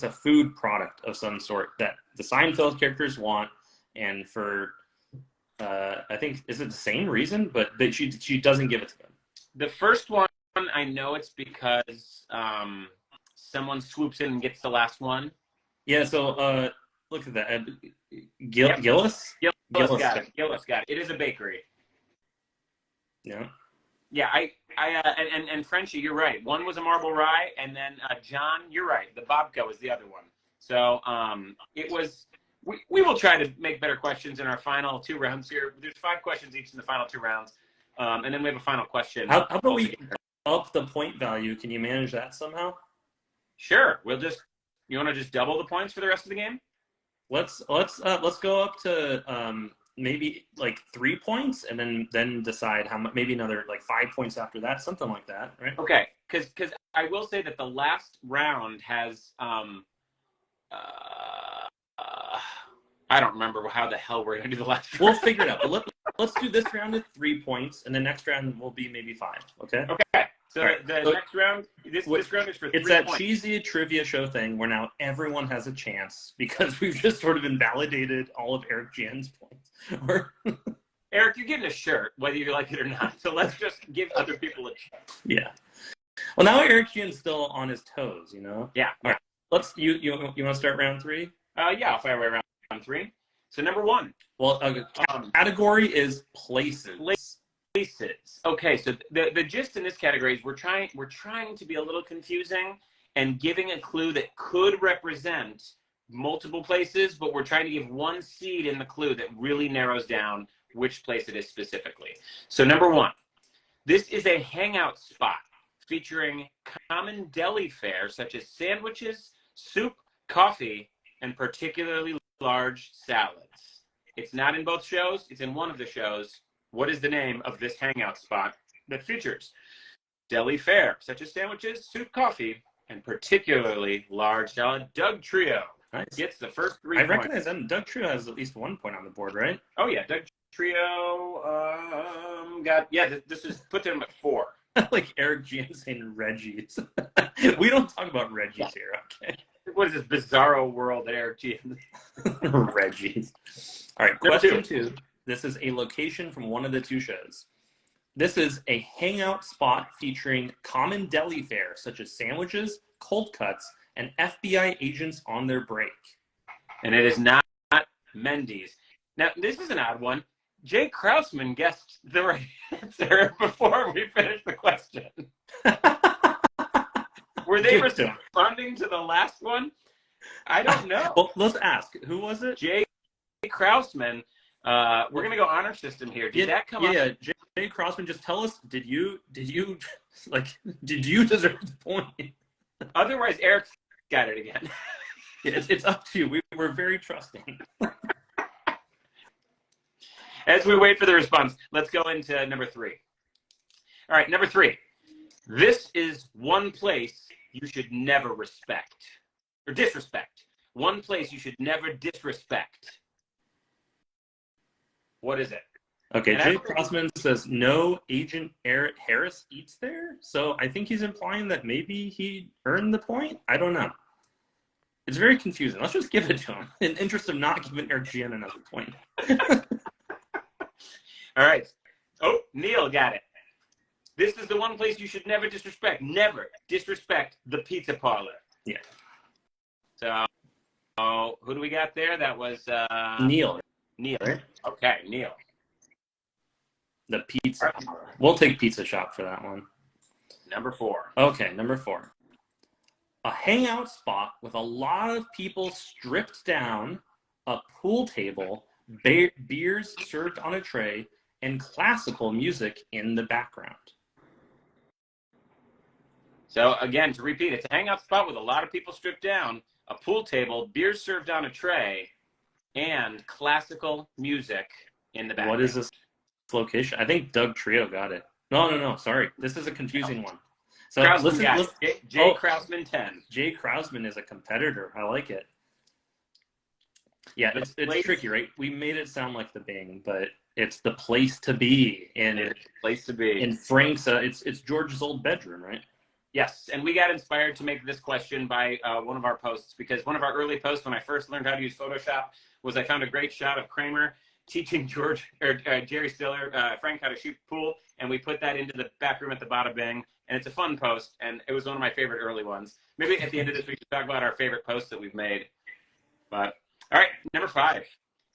a food product of some sort that the Seinfeld characters want, and for I think, is it the same reason? But she doesn't give it to them. The first one, I know it's because someone swoops in and gets the last one. Yeah, so look at that. Gillis? Gillis got it. Gillis got it. It is a bakery. Yeah. Yeah, and Frenchie, you're right. One was a marble rye, and then John, you're right. The Babka was the other one. So it was. We will try to make better questions in our final 2 rounds here. There's 5 questions each in the final 2 rounds, and then we have a final question. How about we up the point value? Can you manage that somehow? Sure. You want to just double the points for the rest of the game? Let's go up to maybe like 3 points, and then decide how much. Maybe another like 5 points after that, something like that, right? Okay. Because I will say that the last round has I don't remember how the hell we're going to do the last round. We'll figure it out. But let's do this round at 3 points, and the next round will be maybe 5. Okay? Okay. So the next round, this round is for 3 points. It's that cheesy trivia show thing where now everyone has a chance because we've just sort of invalidated all of Eric Jan's points. Eric, you're getting a shirt, whether you like it or not. So let's just give other people a chance. Yeah. Well, now Eric Jan's still on his toes, you know? Yeah. All right. You want to start round 3? Yeah, I'll fire away round 3. So number 1. Well, category is places. Places. Okay, so the gist in this category is we're trying to be a little confusing and giving a clue that could represent multiple places, but we're trying to give one seed in the clue that really narrows down which place it is specifically. So number 1, this is a hangout spot featuring common deli fare such as sandwiches, soup, coffee, and particularly large salads. It's not in both shows. It's in one of the shows. What is the name of this hangout spot that features deli fare, such as sandwiches, soup, coffee, and particularly large salad? Doug Trio gets the first 3 points. I recognize them. Doug Trio has at least 1 point on the board, right? Oh, yeah. Doug Trio this is put them at 4. Like Eric Gian saying Reggie's. We don't talk about Reggie's here, okay? What is this bizarro world that Eric Gian? Reggie's. All right, question 2. This is a location from one of the 2 shows. This is a hangout spot featuring common deli fare, such as sandwiches, cold cuts, and FBI agents on their break. And it is not Mendy's. Now, this is an odd one. Jay Krausman guessed the right answer before we finished the question. Were they responding to the last one? I don't know. Well, let's ask. Who was it? Jay Krausman. We're going to go honor system here. Did that come up? Yeah, Jay Crossman, just tell us, did you deserve the point? Otherwise, Eric got it again. It's up to you. We're very trusting. As we wait for the response, let's go into number 3. All right, number 3. This is one place you should never respect or disrespect. One place you should never disrespect. What is it? Okay, Jay Crossman says no Agent Eric Harris eats there. So I think he's implying that maybe he earned the point. I don't know. It's very confusing. Let's just give it to him in interest of not giving Eric Gian another point. All right. Oh, Neil got it. This is the one place you should never disrespect. Never disrespect the pizza parlor. Yeah. So, who do we got there? That was Neil. Neil. Right? Okay, Neil. The pizza. We'll take Pizza Shop for that one. Number 4. Okay, number 4. A hangout spot with a lot of people stripped down, a pool table, beers served on a tray, and classical music in the background. So again, to repeat, it's a hangout spot with a lot of people stripped down, a pool table, beers served on a tray, and classical music in the background. What is this location? I think Doug Trio got it. No. Sorry. This is a confusing one. So listen. Jay Krausman 10. Jay Krausman is a competitor. I like it. Yeah, it's tricky, right? We made it sound like the Bing, but it's the place to be. In Frank's, it's George's old bedroom, right? Yes, and we got inspired to make this question by one of our posts, because one of our early posts when I first learned how to use Photoshop was I found a great shot of Kramer teaching Jerry Stiller, Frank how to shoot pool, and we put that into the back room at the Bada Bing, and it's a fun post, and it was one of my favorite early ones. Maybe at the end of this we should talk about our favorite posts that we've made. But all right, number 5,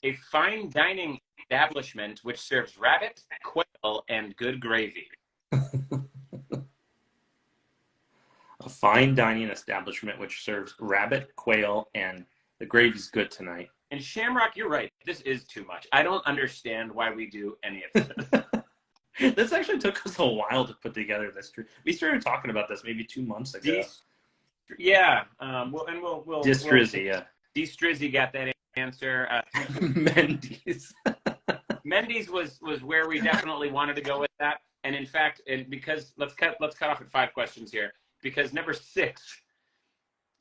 a fine dining establishment which serves rabbit, quail, and good gravy. A fine dining establishment which serves rabbit, quail, and the gravy's good tonight. And Shamrock, you're right. This is too much. I don't understand why we do any of this. This actually took us a while to put together this. We started talking about this maybe 2 months ago. Yeah. Distrizzy, yeah. Distrizzy got that answer. Mendy's. Mendy's was where we definitely wanted to go with that. And in fact, because let's cut off at 5 questions here. Because number 6,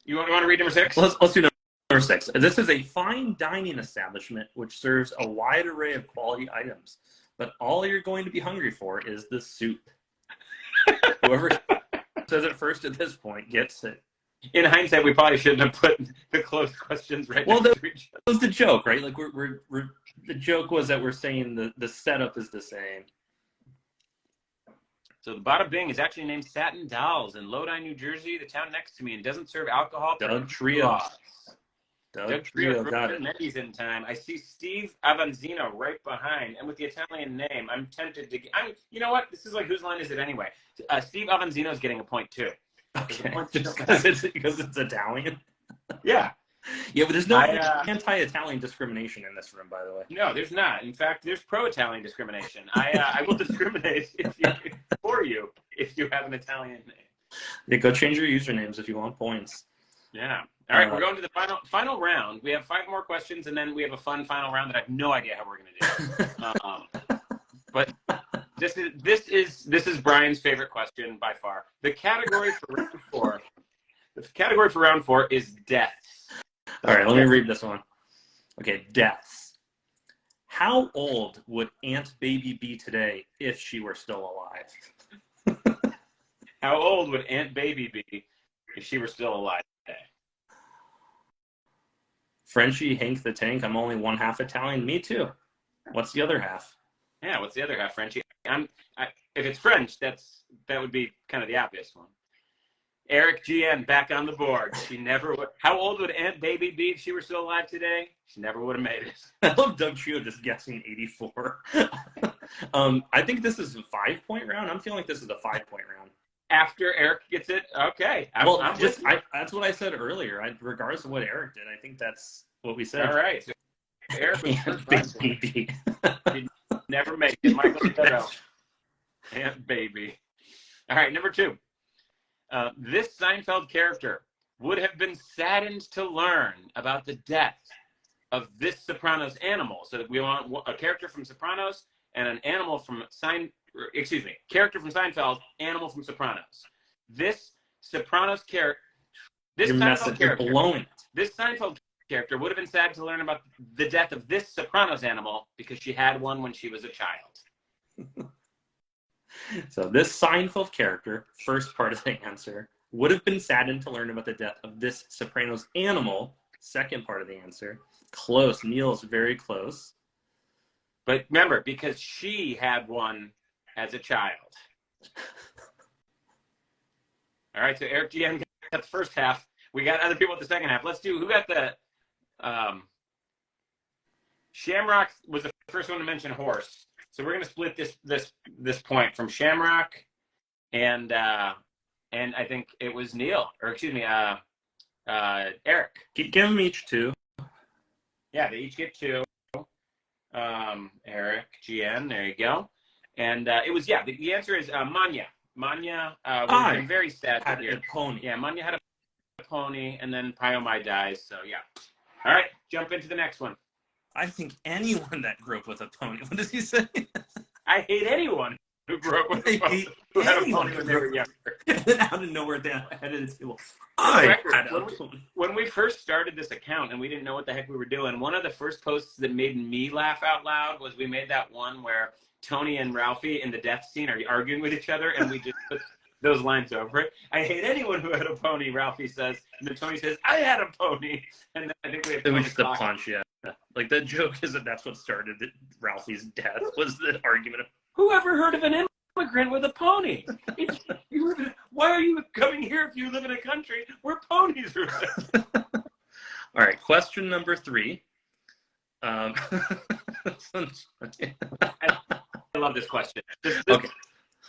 you want to read number 6? Let's do number 6. This is a fine dining establishment which serves a wide array of quality items, but all you're going to be hungry for is the soup. Whoever says it first at this point gets it. In hindsight, we probably shouldn't have put the closed questions right next to each other. That was the joke, right? Like we're the joke was that we're saying the setup is the same. So the Bada Bing is actually named Satin Dolls in Lodi, New Jersey, the town next to me, and doesn't serve alcohol. Doug Trio. Doug Trio got it. Mendy's in time. I see Steve Avanzino right behind, and with the Italian name, I'm tempted to. You know what? This is like, whose line is it anyway? Steve Avanzino is getting a point too. Okay, just because it's Italian. Yeah. Yeah, but there's no anti-Italian discrimination in this room, by the way. No, there's not. In fact, there's pro-Italian discrimination. I will discriminate for you if you have an Italian name. Yeah, go change your usernames if you want points. Yeah. All right, we're going to the final round. We have 5 more questions, and then we have a fun final round that I have no idea how we're going to do. But this is Brian's favorite question by far. The category for round 4. The category for round 4 is deaths. All right, let me read this one. Okay, deaths. How old would Aunt Baby be today if she were still alive? How old would Aunt Baby be if she were still alive today? Frenchie Hank the Tank. I'm only 1/2 Italian. Me too. What's the other half? Yeah, what's the other half, Frenchie? If it's French, that would be kind of the obvious one. Eric GN back on the board. She never would. How old would Aunt Baby be if she were still alive today? She never would have made it. I love Doug Trio just guessing 84. I think this is a 5-point round. I'm feeling like this is a 5-point round. After Eric gets it, okay. That's what I said earlier. Regardless of what Eric did, I think that's what we said. All right. So Eric was Baby. Never made it. Michael Soto. Aunt Baby. All right, number 2. This Seinfeld character would have been saddened to learn about the death of this Sopranos animal. So we want a character from Sopranos and an animal from character from Seinfeld, animal from Sopranos. This Sopranos character, You're blowing it. This Seinfeld character would have been sad to learn about the death of this Sopranos animal because she had one when she was a child. So this Seinfeld character, first part of the answer, would have been saddened to learn about the death of this Sopranos animal, second part of the answer. Close. Neil's very close. But remember, because she had one as a child. All right, so Eric GN got the first half. We got other people at the second half. Let's do, who got the, Shamrock was the first one to mention horse. So we're going to split this point from Shamrock and I think it was Neil, or excuse me, Eric. Give them each 2. Yeah, they each get 2. Eric, GN, there you go. And it was, yeah, the answer is Manya. Manya was very sad to hear. A pony. Yeah, Manya had a pony, and then Pyomai dies, so yeah. All right, jump into the next one. I think anyone that grew up with a pony. What does he say? I hate anyone who grew up with a pony, who had a pony when they were younger. Then out of nowhere, they had it at table. When we first started this account and we didn't know what the heck we were doing, one of the first posts that made me laugh out loud was we made that one where Tony and Ralphie in the death scene are arguing with each other, and we just put those lines over it. I hate anyone who had a pony, Ralphie says. And then Tony says, I had a pony. And then I think we have It was just the punch, yeah. Like, the joke is that that's what started Ralphie's death, was the argument of, whoever heard of an immigrant with a pony? Why are you coming here if you live in a country where ponies are living? All right, question number 3. I love this question. Okay.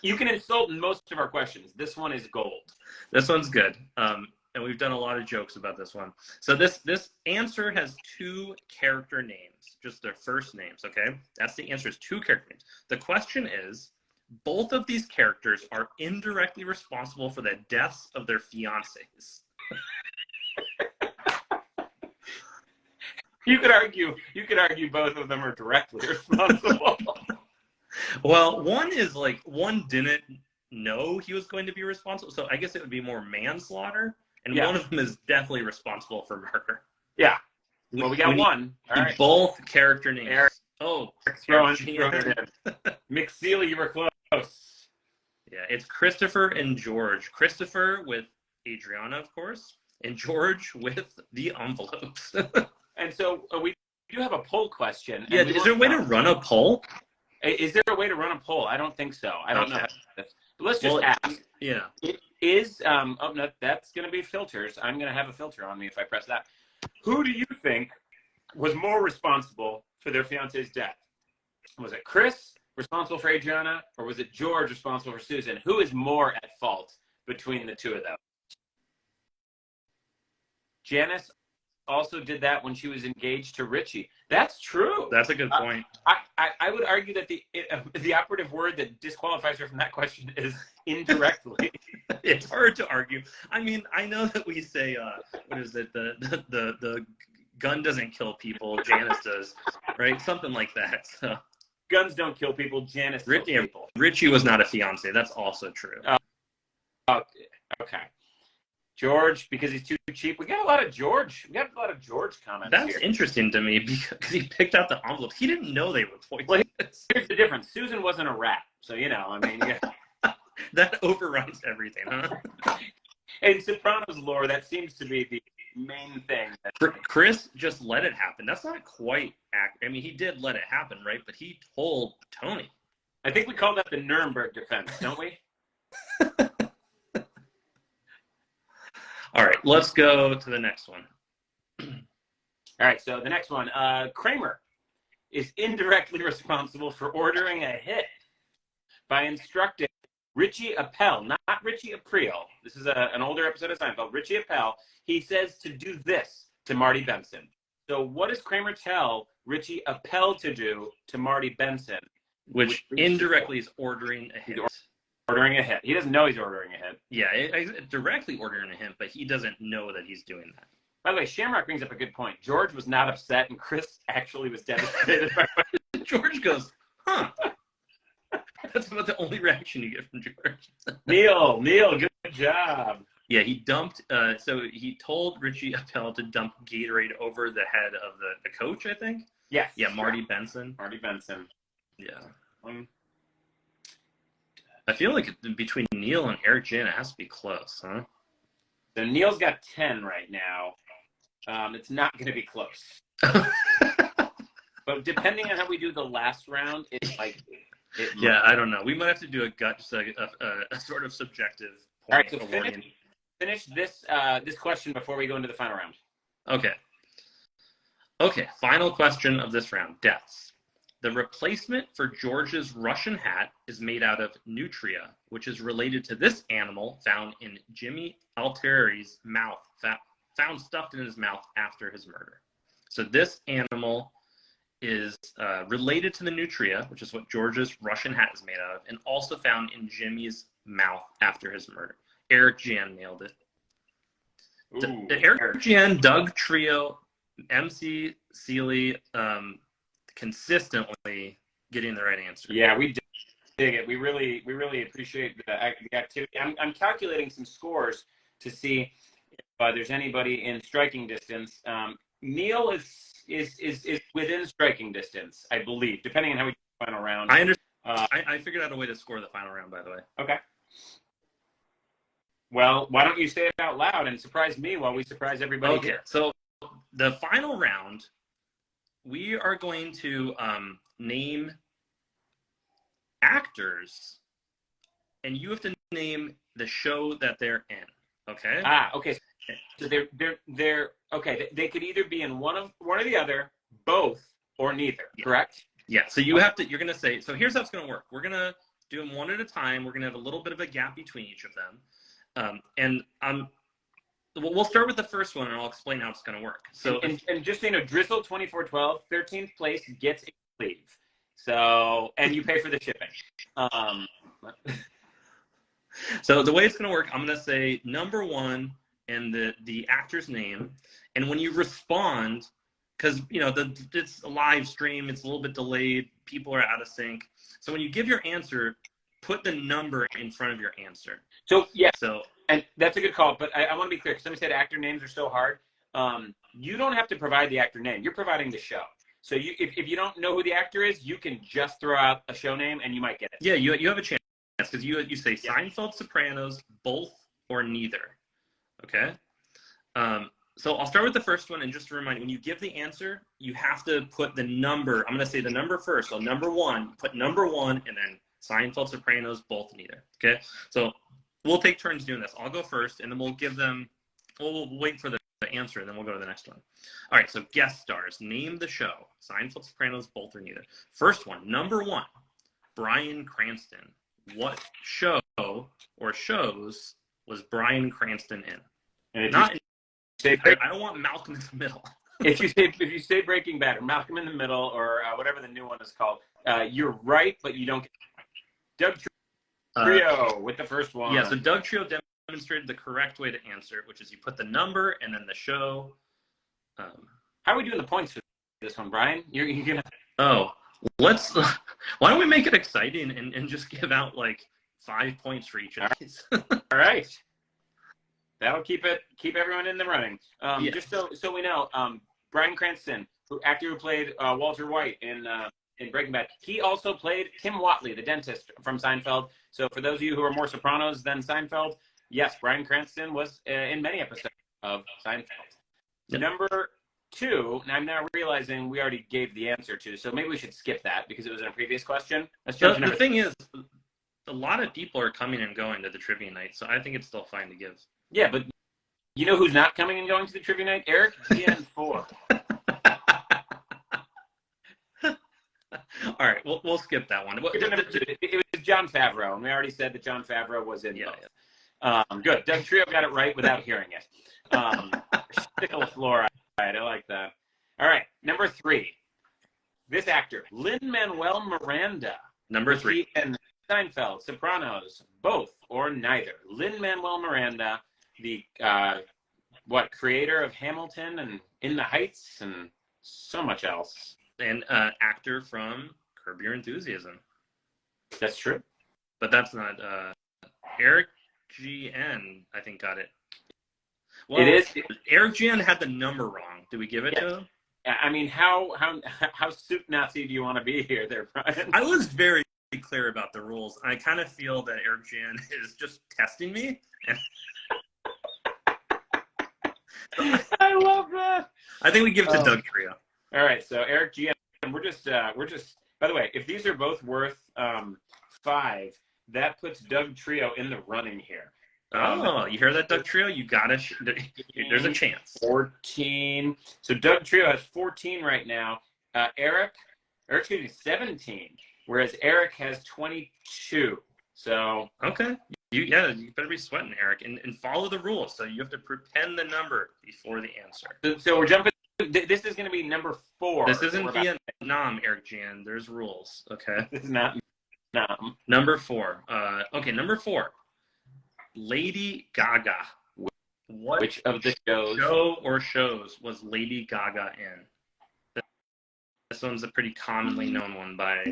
You can insult in most of our questions. This one is gold. This one's good. And we've done a lot of jokes about this one. So this answer has 2 character names, just their first names, okay? That's the answer, is 2 character names. The question is, both of these characters are indirectly responsible for the deaths of their fiancés. You could argue both of them are directly responsible. Well, one didn't know he was going to be responsible, so I guess it would be more manslaughter, and one of them is definitely responsible for murder. Yeah. Well, we got one. All right. Both character names. Eric. Oh, throwing it in. McSeely, you were close. Yeah, it's Christopher and George. Christopher with Adriana, of course, and George with the envelopes. And so we do have a poll question. Yeah, is there a way to run a poll? Is there a way to run a poll? I don't think so. I don't know. But let's just ask. Yeah. It is, no, that's going to be filters. I'm going to have a filter on me if I press that. Who do you think was more responsible for their fiance's death? Was it Chris responsible for Adriana, or was it George responsible for Susan? Who is more at fault between the 2 of them? Janice also did that when she was engaged to Richie. That's true. That's a good point. I would argue that the operative word that disqualifies her from that question is indirectly. It's hard to argue. I mean, I know that we say, what is it? The gun doesn't kill people. Janice does, right? Something like that. So. Guns don't kill people. Janice kills people. Richie was not a fiance. That's also true. Okay. George, because he's too cheap. We got a lot of George. We got a lot of George comments. That's interesting to me because he picked out the envelopes. He didn't know they were poisonous. Well, here's the difference. Susan wasn't a rat, so I mean, that overrides everything, huh? In Sopranos lore, that seems to be the main thing. Chris just let it happen. That's not quite accurate. I mean, he did let it happen, right? But he told Tony. I think we call that the Nuremberg defense, don't we? All right, let's go to the next one. All right, so the next one. Kramer is indirectly responsible for ordering a hit by instructing Richie Appel, not Richie Aprile. This is an older episode of Seinfeld. Richie Appel, he says to do this to Marty Benson. So what does Kramer tell Richie Appel to do to Marty Benson? Which indirectly is ordering a hit. ordering a hit. He doesn't know he's ordering a hit. Yeah, directly ordering a hint, but he doesn't know that he's doing that. By the way, Shamrock brings up a good point. George was not upset, and Chris actually was devastated. George goes, huh. That's about the only reaction you get from George. Neil, good job. Yeah, he dumped. So he told Richie Appel to dump Gatorade over the head of the coach, I think. Yes. Yeah, Marty Benson. Marty Benson. Yeah. I feel like between Neil and Eric Jan, it has to be close, huh? So Neil's got 10 right now. It's not going to be close. But depending on how we do the last round, it's like... Yeah, I don't know. We might have to do a sort of subjective point. All right, so finish this question before we go into the final round. Okay, final question of this round, deaths. The replacement for George's Russian hat is made out of nutria, which is related to this animal found in Jimmy Altieri's mouth, found stuffed in his mouth after his murder. So this animal is related to the nutria, which is what George's Russian hat is made out of, and also found in Jimmy's mouth after his murder. Eric Jan nailed it. Ooh, Eric Jan, Doug Trio, MC Seeley, consistently getting the right answer. Yeah, we dig it. We really appreciate the activity. I'm calculating some scores to see if there's anybody in striking distance. Neil is within striking distance, I believe, depending on how we do the final round. I understand. I figured out a way to score the final round, by the way. Okay. Well, why don't you say it out loud and surprise me while we surprise everybody here? So the final round, we are going to name actors, and you have to name the show that they're in. Okay. Okay. So they're okay. They could either be in one or the other, both, or neither. Yeah. Correct? Yeah. So you're going to say. So here's how it's going to work. We're going to do them one at a time. We're going to have a little bit of a gap between each of them, we'll start with the first one, and I'll explain how it's going to work. So and just so you know, Drizzle 2412, 13th place gets a leave. So and you pay for the shipping. So the way it's going to work, I'm going to say number one and the actor's name, and when you respond, because it's a live stream, it's a little bit delayed, people are out of sync. So when you give your answer, put the number in front of your answer. So yeah. And that's a good call, but I want to be clear, because somebody said actor names are so hard. You don't have to provide the actor name. You're providing the show. So if you don't know who the actor is, you can just throw out a show name, and you might get it. Yeah, you have a chance, because you say Seinfeld, Sopranos, both, or neither. Okay? So I'll start with the first one, and just to remind you, when you give the answer, you have to put the number. I'm going to say the number first. So number one, put number one, and then Seinfeld, Sopranos, both, neither. Okay? So we'll take turns doing this. I'll go first, and then we'll give them, we'll wait for the answer, and then we'll go to the next one. All right, so guest stars. Name the show. Seinfeld, Sopranos, both, or neither. First one, number one, Bryan Cranston. What show or shows was Bryan Cranston in? And I don't want Malcolm in the Middle. if you say Breaking Bad or Malcolm in the Middle or whatever the new one is called, you're right, but you don't get Doug Trio with the first one. Yeah, so Doug Trio demonstrated the correct way to answer, which is you put the number and then the show. How are we doing the points for this one, Brian? You're gonna. Oh, why don't we make it exciting and just give out like 5 points for each of these? All right. That'll keep everyone in the running. Just so we know, Bryan Cranston, actor who played Walter White in Breaking Bad, he also played Tim Whatley, the dentist from Seinfeld. So for those of you who are more Sopranos than Seinfeld, yes, Bryan Cranston was in many episodes of Seinfeld. Yep. Number two, and I'm now realizing we already gave the answer to, so maybe we should skip that because it was in a previous question. Let's jump to the thing is, a lot of people are coming and going to the trivia night, so I think it's still fine to give. Yeah, but you know who's not coming and going to the trivia night? Eric GN4. All right, we'll skip that one. It was Jon Favreau, and we already said that Jon Favreau was in both. Yeah. Good. Doug Trio got it right without hearing it. Stickle fluoride. I like that. All right, number three. This actor, Lin-Manuel Miranda. Number three. In Seinfeld, Sopranos, both or neither. Lin-Manuel Miranda, the creator of Hamilton and In the Heights and so much else. And actor from Curb Your Enthusiasm. That's true. But that's not Eric GN, I think, got it. Well, it is. Eric GN had the number wrong. Did we give it to him? I mean, how soup Nazi do you want to be here, there, Brian? I was very clear about the rules. I kind of feel that Eric GN is just testing me. I love that. I think we give it to Doug Trio. All right, so Eric GN, we're just. By the way, if these are both worth 5, that puts Doug Trio in the running here. Oh, you hear that, Doug Trio? You gotta. There's a chance. 14. So Doug Trio has 14 right now. Eric's getting 17, whereas Eric has 22. So okay, you better be sweating, Eric, and follow the rules. So you have to pretend the number before the answer. So we're jumping. This is going to be number 4. This isn't Vietnam, Eric Jan. There's rules. Okay. This is not Vietnam. Number 4. Okay, number 4. Lady Gaga. Which of the shows was Lady Gaga in? This one's a pretty commonly known one by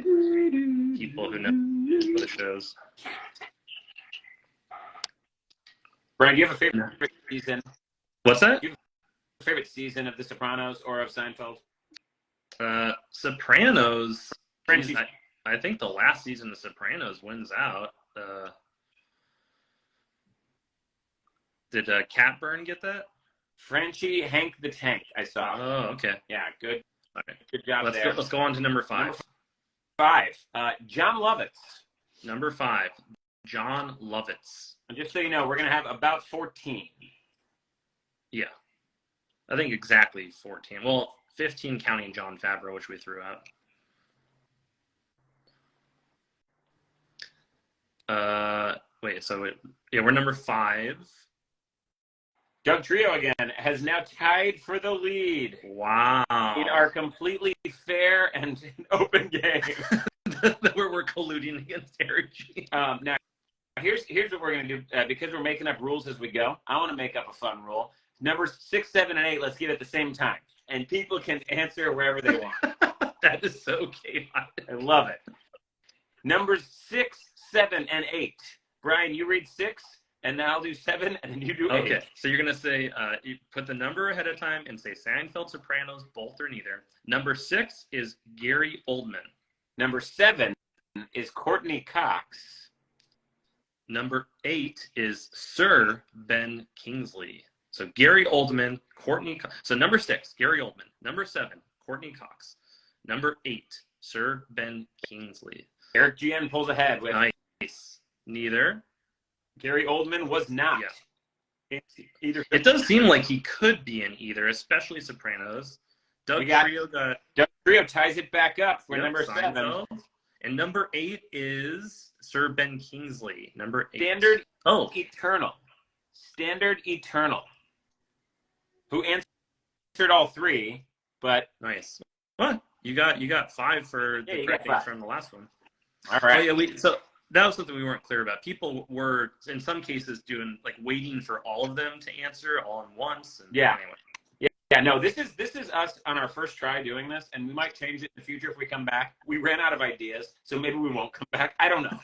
people who know the shows. Brian, do you have a favorite season? What's that? Do you have a favorite season of The Sopranos or of Seinfeld? Sopranos. I think the last season of Sopranos wins out. Did Catburn get that? Frenchie Hank the Tank, I saw. Oh, okay. Yeah, good. Right. Good job there. Let's go on to number 5. Number 5. John Lovitz. Number 5. John Lovitz. And just so you know, we're going to have about 14. Yeah. I think exactly 14. Well, 15 counting Jon Favreau, which we threw out. We're number 5. Doug Trio again has now tied for the lead. Wow. In our completely fair and open game. Where we're colluding against Eric G. Now, here's what we're going to do. Because we're making up rules as we go, I want to make up a fun rule. Numbers 6, 7, and 8, let's get at the same time. And people can answer wherever they want. That is so chaotic. I love it. Numbers 6, 7, and 8. Brian, you read 6. And then I'll do 7, and then you do 8. Okay, so you're going to say, you put the number ahead of time and say Seinfeld, Sopranos, both or neither. Number 6 is Gary Oldman. Number 7 is Courtney Cox. Number 8 is Sir Ben Kingsley. So Gary Oldman, Courtney Cox. So number 6, Gary Oldman. Number 7, Courtney Cox. Number 8, Sir Ben Kingsley. Eric GN pulls ahead with... Nice. Neither. Gary Oldman was not. Yeah. Either. It does seem like he could be in either, especially Sopranos. Doug Trio ties it back up for number Seinfeld. 7. And number 8 is Sir Ben Kingsley. Number 8. Standard Eternal. Who answered all 3, but nice. What? You got 5 for the correct answer from the last one. All right. Oh, yeah, so that was something we weren't clear about. People were, in some cases, doing waiting for all of them to answer all at once. And yeah. Anyway. Yeah. No, this is us on our first try doing this, and we might change it in the future if we come back. We ran out of ideas, so maybe we won't come back. I don't know.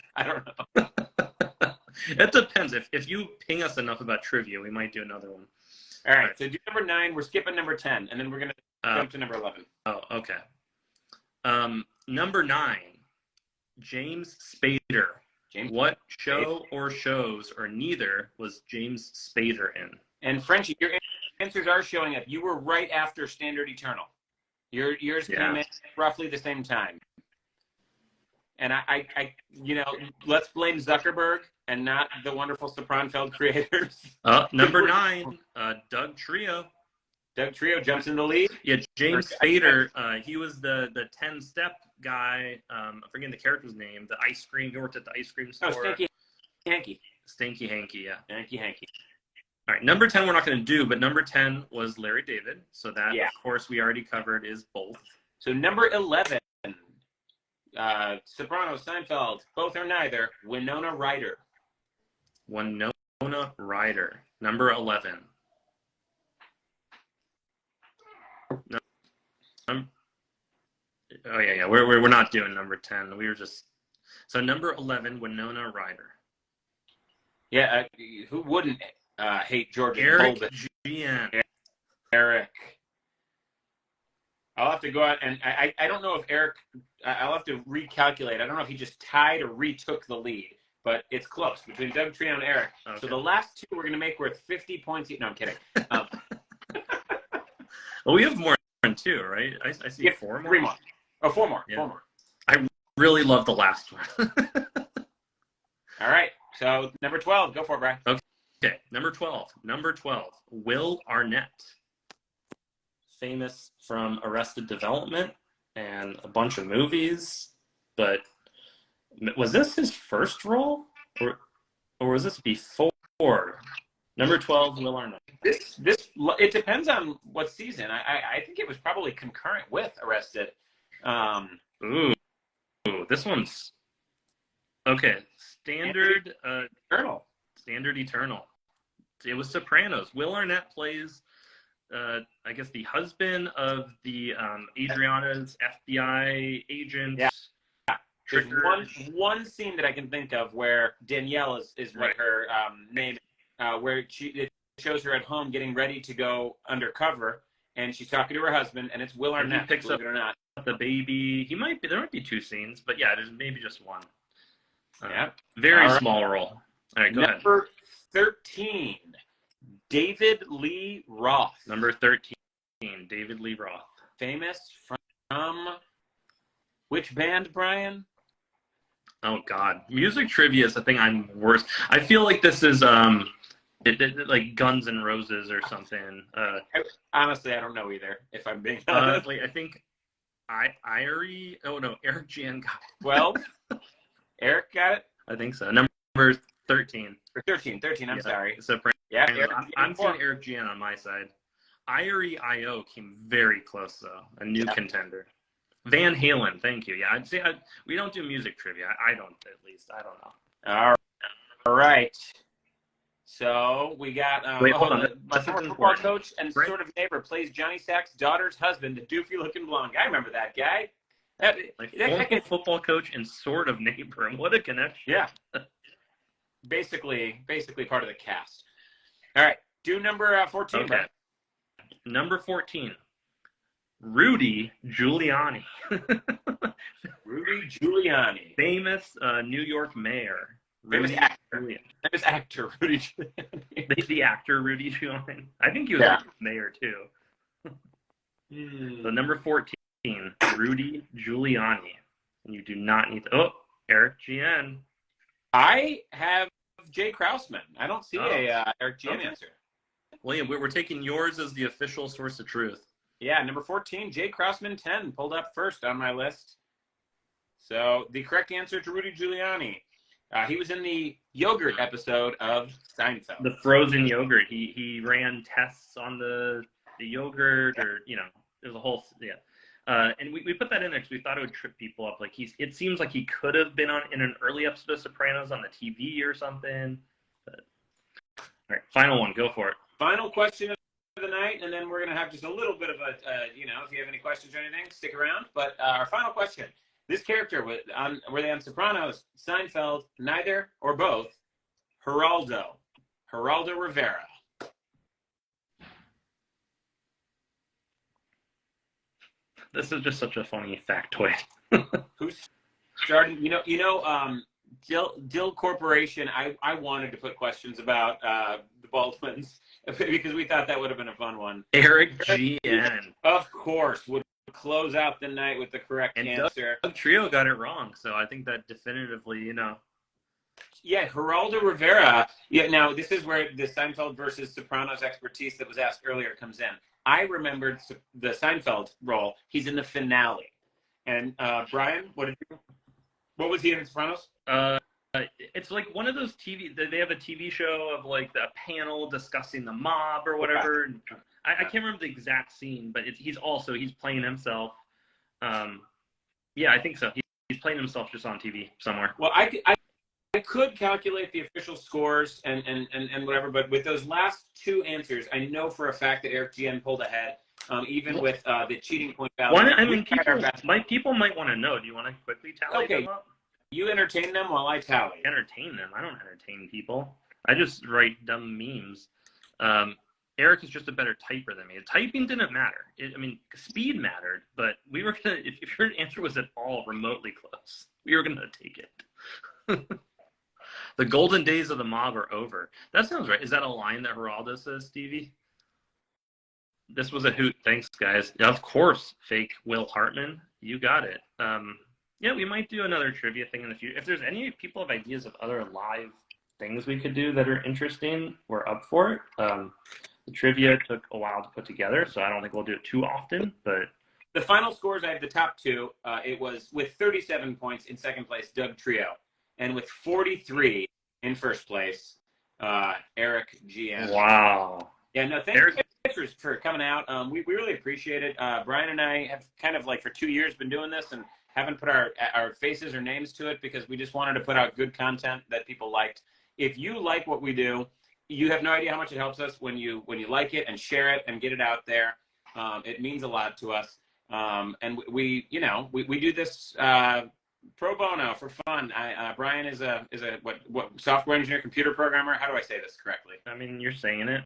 It depends. If you ping us enough about trivia, we might do another one. All right. So do number 9. We're skipping number 10, and then we're gonna jump to number 11. Oh, okay. Number 9. James Spader. What show or shows or neither was James Spader in? And Frenchie, your answers are showing up. You were right after Standard Eternal. Yours came in roughly the same time. And I let's blame Zuckerberg and not the wonderful Sopranfeld creators. Number 9, Doug Trio. Doug Trio jumps in the lead. Yeah, James Spader. He was the 10-step guy. I'm forgetting the character's name. The ice cream. He worked at the ice cream store. Oh, Stinky Hanky. Stinky Hanky, yeah. Stinky Hanky. All right, number 10 we're not going to do, but number 10 was Larry David. So that, of course, we already covered is both. So number 11, Sopranos, Seinfeld, both or neither. Winona Ryder. Winona Ryder, number 11. No, oh yeah. We're not doing number 10. We were just so number 11, Winona Ryder. Yeah, who wouldn't hate George's Eric Bulbin? GN. Eric. I'll have to go out and I don't know if Eric. I'll have to recalculate. I don't know if he just tied or retook the lead, but it's close between Doug Trino and Eric. Okay. So the last two we're going to make worth 50 points each. No, I'm kidding. Well, we have more than two, right? I see 4 more. 3 more. Oh, 4 more. Yeah. 4 more. I really love the last one. All right. So number 12, go for it, Brian. Okay. Number 12. Will Arnett. Famous from Arrested Development and a bunch of movies, but was this his first role, or was this before? Number 12, Will Arnett. This it depends on what season. I think it was probably concurrent with Arrested. Ooh, this one's okay. Standard Eternal. Standard Eternal. It was Sopranos. Will Arnett plays. I guess the husband of the Adriana's FBI agent. Yeah. There's one scene that I can think of where Danielle is what her name is, where it shows her at home getting ready to go undercover, and she's talking to her husband, and it's Will Arnett. He picks up the baby. There might be 2 scenes, but yeah, there's maybe just one. Yeah. Very small role. All right, go ahead. Number 13. David Lee Roth. Number 13, David Lee Roth. Famous from which band, Brian? Oh, God. Music trivia is the thing I'm worst. I feel like this is like Guns N' Roses or something. Honestly, I don't know either, if I'm being honest. I think Eric Jan got it. 12? Eric got it? I think so. Number 13. 13, I'm sorry. Yeah, I'm seeing Eric Gian on my side. Irie.io came very close, though. A new contender. Van Halen, thank you. Yeah, I'd say we don't do music trivia. I don't, at least. I don't know. All right. So we got wait, hold on. My former football coach and sort of neighbor plays Johnny Sack's daughter's husband, the doofy-looking blonde guy. I remember that guy. Former football coach and sort of neighbor. What a connection. Yeah. Basically part of the cast. All right, do number 14. Okay. Number 14, Rudy Giuliani. Rudy Giuliani. Famous New York mayor. Famous actor Rudy Giuliani. The actor Rudy Giuliani. I think he was a mayor, too. So number 14, Rudy Giuliani. And you do not need Eric GN. I have Jay Krausman. I don't see a Eric GN answer. William, we're taking yours as the official source of truth. Yeah, number 14, Jay Krausman 10, pulled up first on my list. So the correct answer to Rudy Giuliani. He was in the yogurt episode of Seinfeld. The frozen yogurt. He ran tests on the yogurt, or there's a whole and we put that in there because we thought it would trip people up. Like it seems like he could have been in an early episode of Sopranos on the TV or something. But, all right, final one, go for it. Final question of the night, and then we're gonna have just a little bit of a if you have any questions or anything, stick around. But our final question: this character were they on Sopranos, Seinfeld, neither or both? Geraldo Rivera. This is just such a funny factoid. Who's starting? Dill Corporation. I wanted to put questions about the Baldwins because we thought that would have been a fun one. Eric GN, of course, would close out the night with the correct answer. Doug Trio got it wrong, so I think that definitively, Yeah, Geraldo Rivera. Yeah, now this is where the Seinfeld versus Sopranos expertise that was asked earlier comes in. I remembered the Seinfeld role. He's in the finale. And Brian, what was he in Sopranos? It's like one of those they have a TV show of like the panel discussing the mob or whatever. And I can't remember the exact scene, but he's playing himself. Yeah, I think so. He's playing himself just on TV somewhere. Well, I could calculate the official scores and whatever, but with those last two answers, I know for a fact that Eric GN pulled ahead, even with the cheating point value. I mean, people might want to know. Do you want to quickly tally them up? You entertain them while I tally. Entertain them? I don't entertain people. I just write dumb memes. Eric is just a better typer than me. Typing didn't matter. I mean, speed mattered, but we were gonna. If your answer was at all remotely close, we were gonna take it. The golden days of the mob are over. That sounds right. Is that a line that Geraldo says, Stevie? This was a hoot. Thanks, guys. Of course, fake Will Hartman. You got it. Yeah, we might do another trivia thing in the future. If there's any people have ideas of other live things we could do that are interesting, we're up for it. The trivia took a while to put together, so I don't think we'll do it too often. But the final scores, I have the top two. It was with 37 points in second place, Doug Trio, and with 43 in first place, Eric GM. Wow. Yeah, no, thanks for coming out. We really appreciate it. Brian and I have kind of like for 2 years been doing this and haven't put our faces or names to it because we just wanted to put out good content that people liked. If you like what we do, you have no idea how much it helps us when you like it and share it and get it out there. It means a lot to us. And we do this pro bono for fun. Brian is a what software engineer, computer programmer. How do I say this correctly? I mean, you're saying it.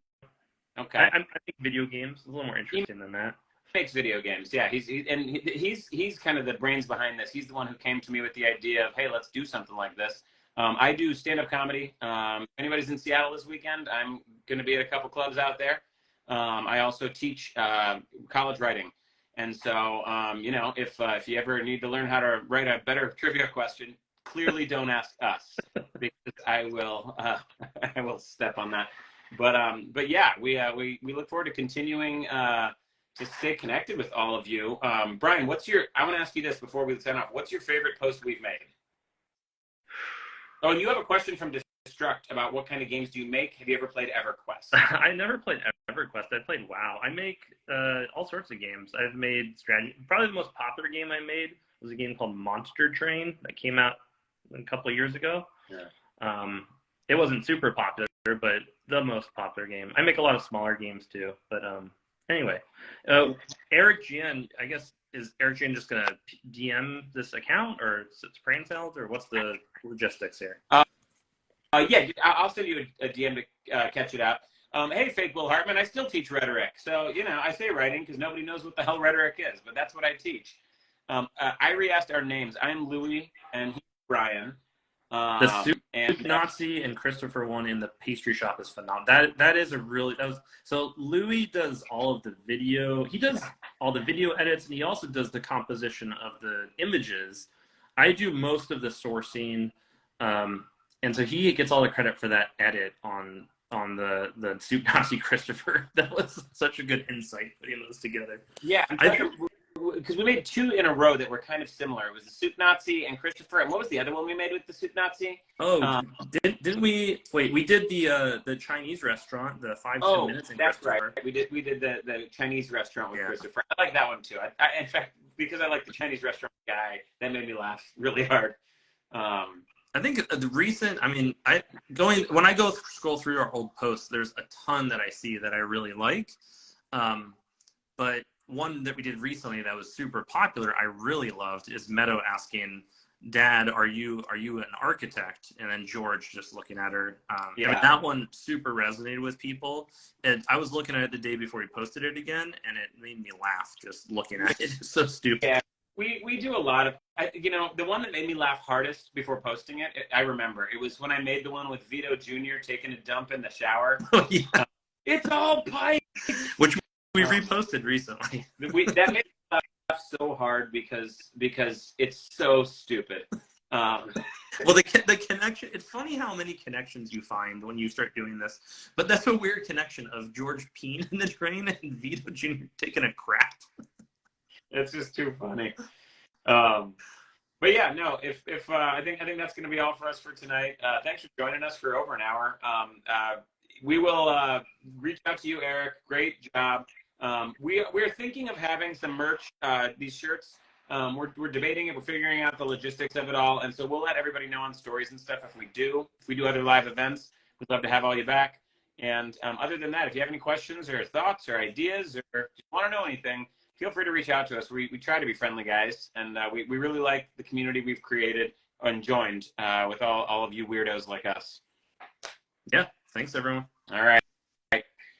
Okay. I think video games is a little more interesting than that. He makes video games. Yeah, he's kind of the brains behind this. He's the one who came to me with the idea of, hey, let's do something like this. I do stand-up comedy. If anybody's in Seattle this weekend, I'm going to be at a couple clubs out there. I also teach college writing. And so, if you ever need to learn how to write a better trivia question, clearly don't ask us because I will step on that. But yeah, we look forward to continuing to stay connected with all of you. Brian, I want to ask you this before we sign off. What's your favorite post we've made? Oh, and you have a question from Destruct about what kind of games do you make? Have you ever played EverQuest? I never played EverQuest. I played WoW. I make all sorts of games. I've made strategy. Probably the most popular game I made was a game called Monster Train that came out a couple of years ago. Yeah. It wasn't super popular, but the most popular game. I make a lot of smaller games too. But anyway, Eric GN, I guess, is Eric GN just going to DM this account or Sopranfeld, or what's the logistics here? Yeah, I'll send you a DM to catch it up. Hey, fake Will Hartman, I still teach rhetoric. So, I say writing because nobody knows what the hell rhetoric is, but that's what I teach. I re-asked our names. I'm Louis, and he's Brian. The Soup Nazi and Christopher one in the pastry shop is phenomenal. That is so Louis does all of the video. He does all the video edits, and he also does the composition of the images. I do most of the sourcing, and so he gets all the credit for that edit on the Soup Nazi Christopher. That was such a good insight putting those together. Yeah, because we made two in a row that were kind of similar. It was the Soup Nazi and Christopher. And what was the other one we made with the Soup Nazi? Oh, didn't we? Wait, we did the Chinese restaurant, the 5-10 minutes. In that's right. We did the Chinese restaurant with Christopher. I like that one too. I in fact, because I like the Chinese restaurant guy, that made me laugh really hard. I think the recent, when I go scroll through our old posts, there's a ton that I see that I really like. But one that we did recently that was super popular, I really loved, is Meadow asking, "Dad, are you an architect?" And then George just looking at her. That one super resonated with people. And I was looking at it the day before we posted it again, and it made me laugh just looking at it. It's so stupid. Yeah. We do a lot of, the one that made me laugh hardest before posting it, I remember. It was when I made the one with Vito Jr. taking a dump in the shower. Oh, yeah. It's all pipe! Which we reposted recently. That made me laugh so hard because it's so stupid. Well, the connection, it's funny how many connections you find when you start doing this. But that's a weird connection of George peeing in the drain and Vito Jr. taking a crap. It's just too funny. But yeah, no. If I think that's going to be all for us for tonight. Thanks for joining us for over an hour. We will reach out to you, Eric. Great job. We're thinking of having some merch. These shirts We're debating it. We're figuring out the logistics of it all. And so we'll let everybody know on stories and stuff if we do other live events. We'd love to have all you back. And other than that, if you have any questions or thoughts or ideas or just want to know anything, feel free to reach out to us. We try to be friendly guys, and we really like the community we've created and joined with all of you weirdos like us. Yeah, thanks everyone. All right.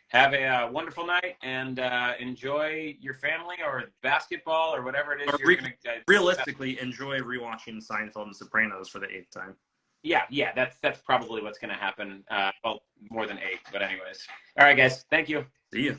Have a wonderful night, and enjoy your family or basketball or whatever it is you're going to... Realistically, enjoy rewatching Seinfeld and Sopranos for the 8th time. Yeah, that's probably what's going to happen. Well, more than 8, but anyways. All right, guys. Thank you. See you.